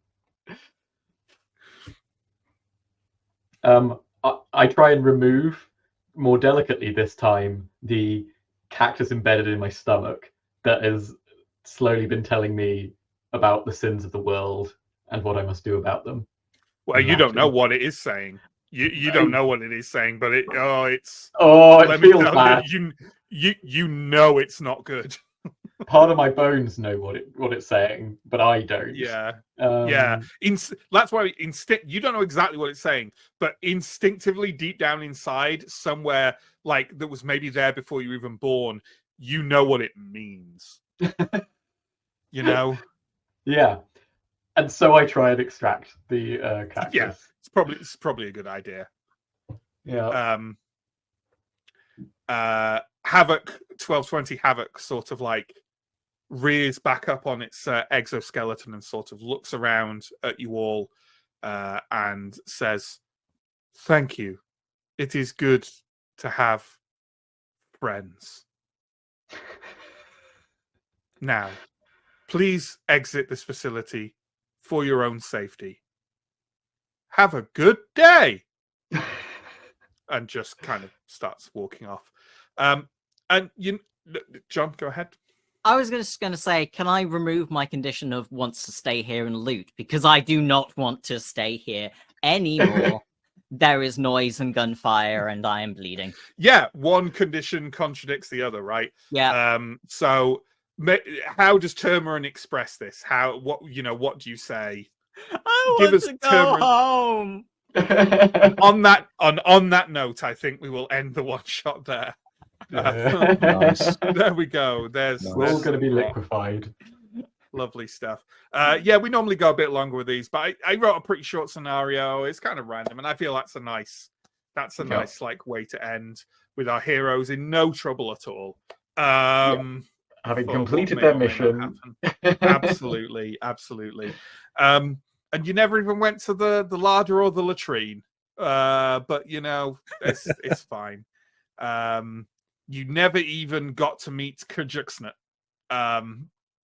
I try and remove, more delicately this time, the cactus embedded in my stomach that has slowly been telling me about the sins of the world and what I must do about them. Well, you don't know what it is saying. You don't know what it is saying, but it feels bad. You know it's not good. Part of my bones know what it's saying, but I don't. Yeah. That's why you don't know exactly what it's saying, but instinctively, deep down inside, somewhere like that was maybe there before you were even born, you know what it means. You know. Yeah. And so I try and extract the cactus. Yeah, it's probably a good idea. Yeah. Havoc 1220 Havoc sort of like rears back up on its exoskeleton and sort of looks around at you all and says, "Thank you. It is good to have friends. Now, please exit this facility for your own safety. Have a good day." And just kind of starts walking off. And John, go ahead. I was just going to say, can I remove my condition of wants to stay here and loot? Because I do not want to stay here anymore. There is noise and gunfire, and I am bleeding. Yeah, one condition contradicts the other, right? Yeah. So, how does Turmarin express this? What do you say? I want to go home. On that note, I think we will end the one shot there. Nice. There we go. We're all going to be liquefied. Lovely stuff. Yeah, we normally go a bit longer with these, but I wrote a pretty short scenario. It's kind of random, and I feel that's a nice like way to end with our heroes in no trouble at all. Having completed their mission. Absolutely. And you never even went to the larder or the latrine. But it's fine. You never even got to meet Kajuxnut.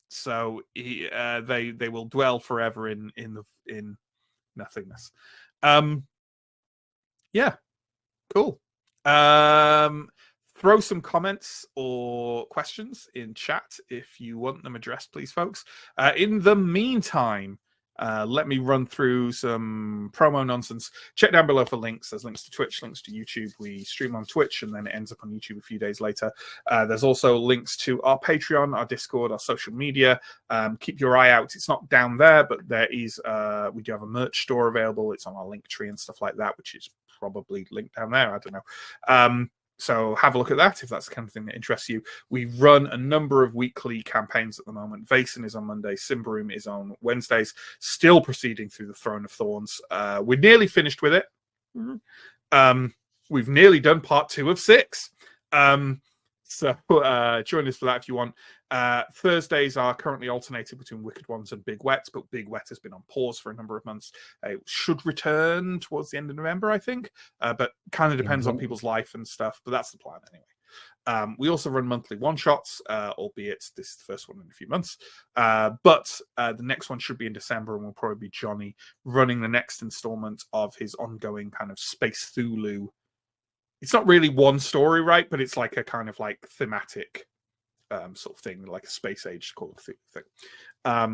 So they will dwell forever in nothingness. Yeah, cool. Throw some comments or questions in chat if you want them addressed, please, folks. In the meantime, let me run through some promo nonsense. Check down below for links. There's links to Twitch, links to YouTube. We stream on Twitch and then it ends up on YouTube a few days later. There's also links to our Patreon, our Discord, our social media. Keep your eye out. It's not down there, but there is. We do have a merch store available. It's on our link tree and stuff like that, which is probably linked down there. I don't know. So have a look at that if that's the kind of thing that interests you. We run a number of weekly campaigns at the moment. Vason is on Monday. Simbaroom is on Wednesdays. Still proceeding through the Throne of Thorns. We're nearly finished with it. We've nearly done part 2 of 6. So join us for that if you want. Thursdays are currently alternated between Wicked Ones and Big Wet, but Big Wet has been on pause for a number of months. It should return towards the end of November, I think, but kind of depends on people's life and stuff, but that's the plan We also run monthly one-shots, albeit this is the first one in a few months. But the next one should be in December, and will probably be Johnny running the next installment of his ongoing kind of Space Thulu. It's not really one story, right? But it's like a kind of like thematic sort of thing, like a space age sort of thing.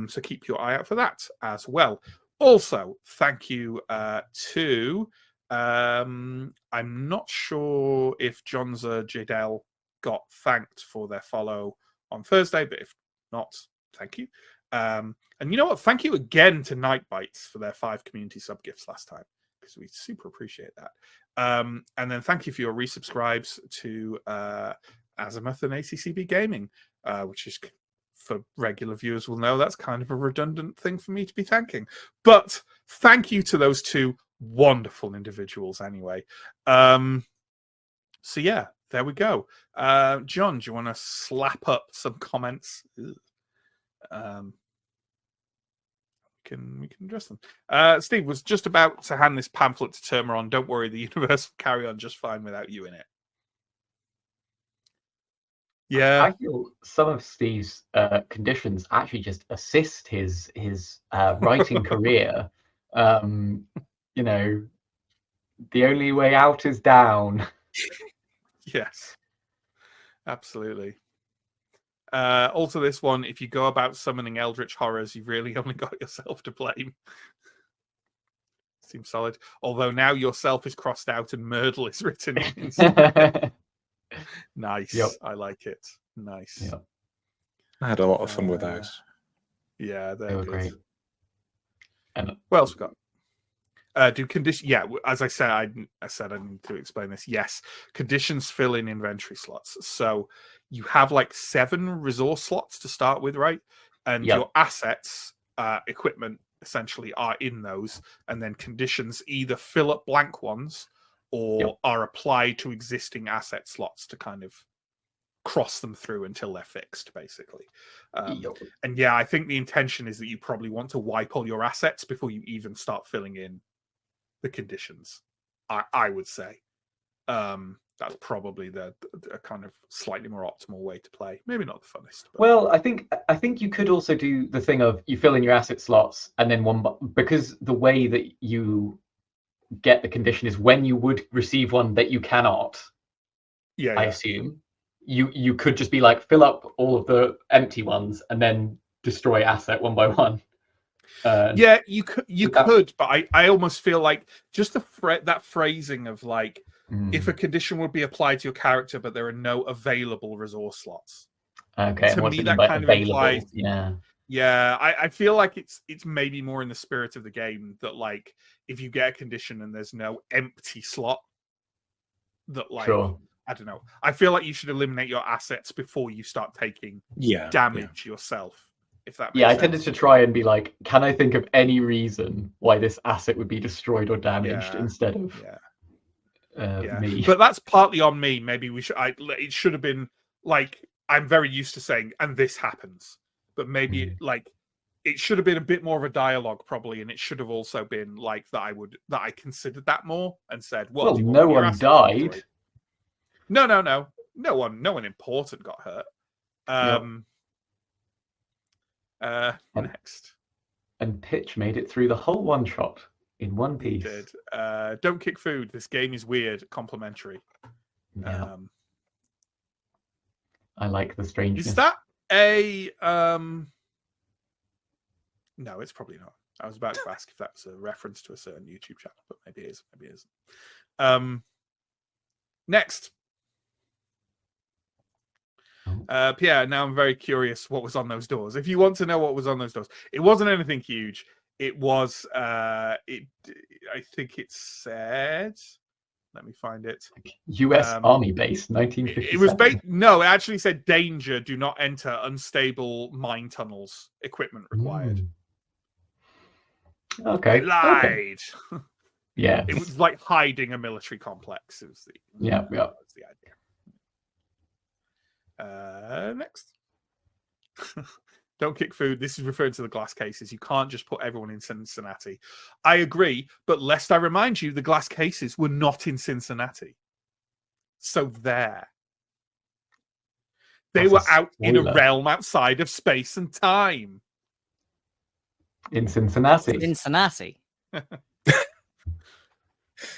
So keep your eye out for that as well. Also, thank you to... I'm not sure if Jonza Jadel got thanked for their follow on Thursday, but if not, thank you. And you know what? Thank you again to Night Bites for their 5 community sub gifts last time, because we super appreciate that. And then thank you for your resubscribes to Azimuth and ACCB Gaming, which is, for regular viewers will know, that's kind of a redundant thing for me to be thanking. But thank you to those 2 wonderful individuals anyway. So yeah, there we go. John, do you want to slap up some comments? We can address them. Steve was just about to hand this pamphlet to Turmeron. Don't worry, the universe will carry on just fine without you in it. Yeah, I feel some of Steve's conditions actually just assist his writing career. You know, the only way out is down. yes, absolutely. Also, this one, if you go about summoning eldritch horrors, you've really only got yourself to blame. Seems solid. Although now yourself is crossed out and Myrtle is written in instead. Nice. Yep. I like it. Nice. Yep. I had a lot of fun with those. Yeah, They were great. And what else we got? Do condition? Yeah, as I said, I need to explain this. Yes, conditions fill in inventory slots. So you have like 7 resource slots to start with, right? And your assets, equipment, essentially are in those, and then conditions either fill up blank ones or are applied to existing asset slots to kind of cross them through until they're fixed, basically. And yeah, I think the intention is that you probably want to wipe all your assets before you even start filling in the conditions. I would say that's probably the kind of slightly more optimal way to play. Maybe not the funnest. But... Well, I think you could also do the thing of you fill in your asset slots and then because the way that you get the condition is when you would receive one that you cannot. I assume you could just be like fill up all of the empty ones and then destroy asset one by one. Yeah, you could, but I almost feel like just that phrasing of like if a condition would be applied to your character, but there are no available resource slots. Okay, to me that kind of implies. Yeah, I feel like it's maybe more in the spirit of the game that like if you get a condition and there's no empty slot, that like I don't know. I feel like you should eliminate your assets before you start taking damage yourself. If that makes sense. I tended to try and be like, can I think of any reason why this asset would be destroyed or damaged instead of me? But that's partly on me. Maybe we should. It should have been like I'm very used to saying, and this happens. But maybe like it should have been a bit more of a dialogue, probably, and it should have also been like that. I considered that more and said, well no one died. No one important got hurt. Next. And Pitch made it through the whole one shot in one piece. He did. Don't kick food. This game is weird. Complimentary. Yeah. I like the strangeness. Is that a No, it's probably not. I was about to ask if that's a reference to a certain YouTube channel, but maybe it is. Maybe it isn't. Next. Pierre, now I'm very curious what was on those doors. If you want to know what was on those doors, it wasn't anything huge. It was I think it said, let me find it. US Army Base, 1957. It was no, it actually said danger, do not enter unstable mine tunnels, equipment required. Okay. I lied. Okay. Yeah. It was like hiding a military complex. It was the idea. Next. Don't kick food. This is referring to the glass cases. You can't just put everyone in Cincinnati. I agree, but lest I remind you, the glass cases were not in Cincinnati. So there. They were That's a out in a spoiler. realm outside of space and time. In Cincinnati. Cincinnati.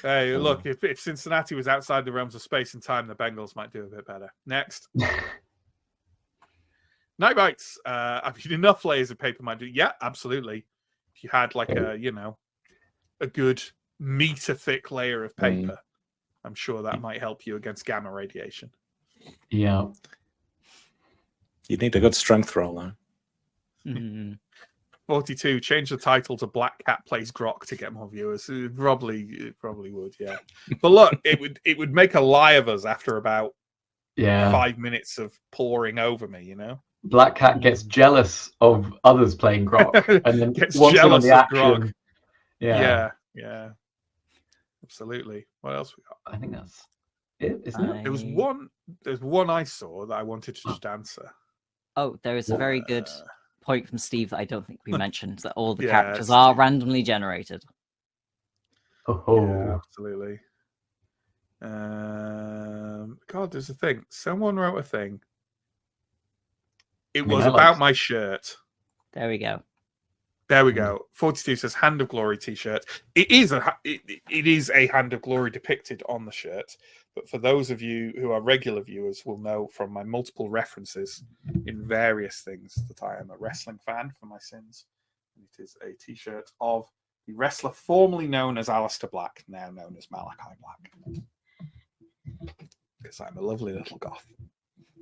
Hey, look, if Cincinnati was outside the realms of space and time, the Bengals might do a bit better. Next. Night Bites. Have you enough layers of paper might do? Yeah, absolutely. If you had like a good meter thick layer of paper, I'm sure that might help you against gamma radiation. Yeah. You need a good strength roll, though. 42. Change the title to Black Cat Plays GROK to get more viewers. It probably would, yeah. But look, it would make a lie of us after about 5 minutes of pouring over me, you know. Black Cat gets jealous of others playing GROK and then Gets wants in on jealous the of action. GROK. Yeah. Absolutely. What else we got? I think that's it, isn't it? There's one I saw that I wanted to just answer. Oh, there is a very good point from Steve that I don't think we mentioned, that all the Yeah, characters are randomly generated. Yeah, absolutely. God, there's a thing. Someone wrote a thing. It was about my shirt. There we go. There we go. 42 says Hand of Glory t-shirt. It is a Hand of Glory depicted on the shirt. But for those of you who are regular viewers will know from my multiple references in various things that I am a wrestling fan for my sins. It is a t-shirt of the wrestler formerly known as Aleister Black, now known as Malachi Black. Because I'm a lovely little goth.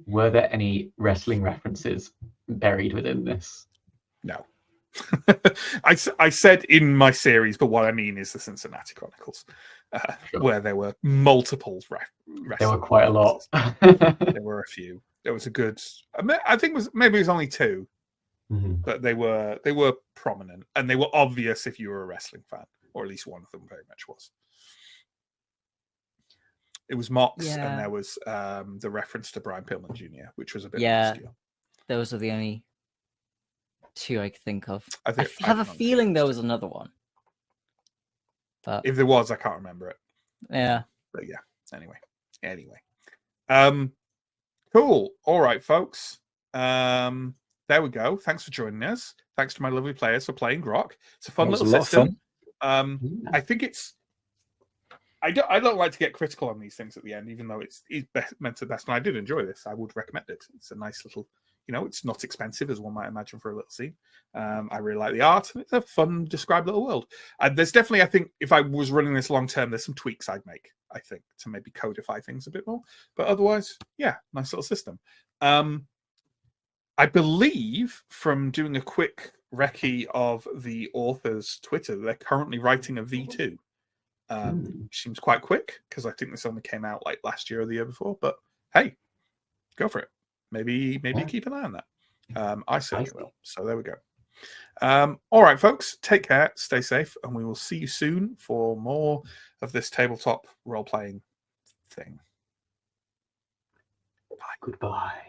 Were there any wrestling references buried within this? No. I said in my series, but what I mean is the Cincinnati Chronicles, where there were multiple there were quite a lot. There were a few. There was a good, I think maybe it was only 2, but they were prominent and they were obvious if you were a wrestling fan, or at least one of them very much was. It was Mox, and there was the reference to Brian Pillman Jr., which was a bit obscure. Those are the only 2 I could think of. I think, have a feeling there was another one. But if there was, I can't remember it. Yeah. But yeah, anyway. Cool. All right, folks. There we go. Thanks for joining us. Thanks to my lovely players for playing GROK. It's a fun little system. I think it's... I don't like to get critical on these things at the end, even though it's meant to the best. And I did enjoy this. I would recommend it. It's a nice little... it's not expensive, as one might imagine, for a little scene. I really like the art. It's a fun, described little world. There's definitely, I think, if I was running this long term, there's some tweaks I'd make, I think, to maybe codify things a bit more. But otherwise, yeah, nice little system. I believe, from doing a quick recce of the author's Twitter, they're currently writing a V2. Which seems quite quick, because I think this only came out like last year or the year before. But hey, go for it. Maybe keep an eye on that. I certainly will. So there we go. All right, folks, take care, stay safe, and we will see you soon for more of this tabletop role-playing thing. Goodbye.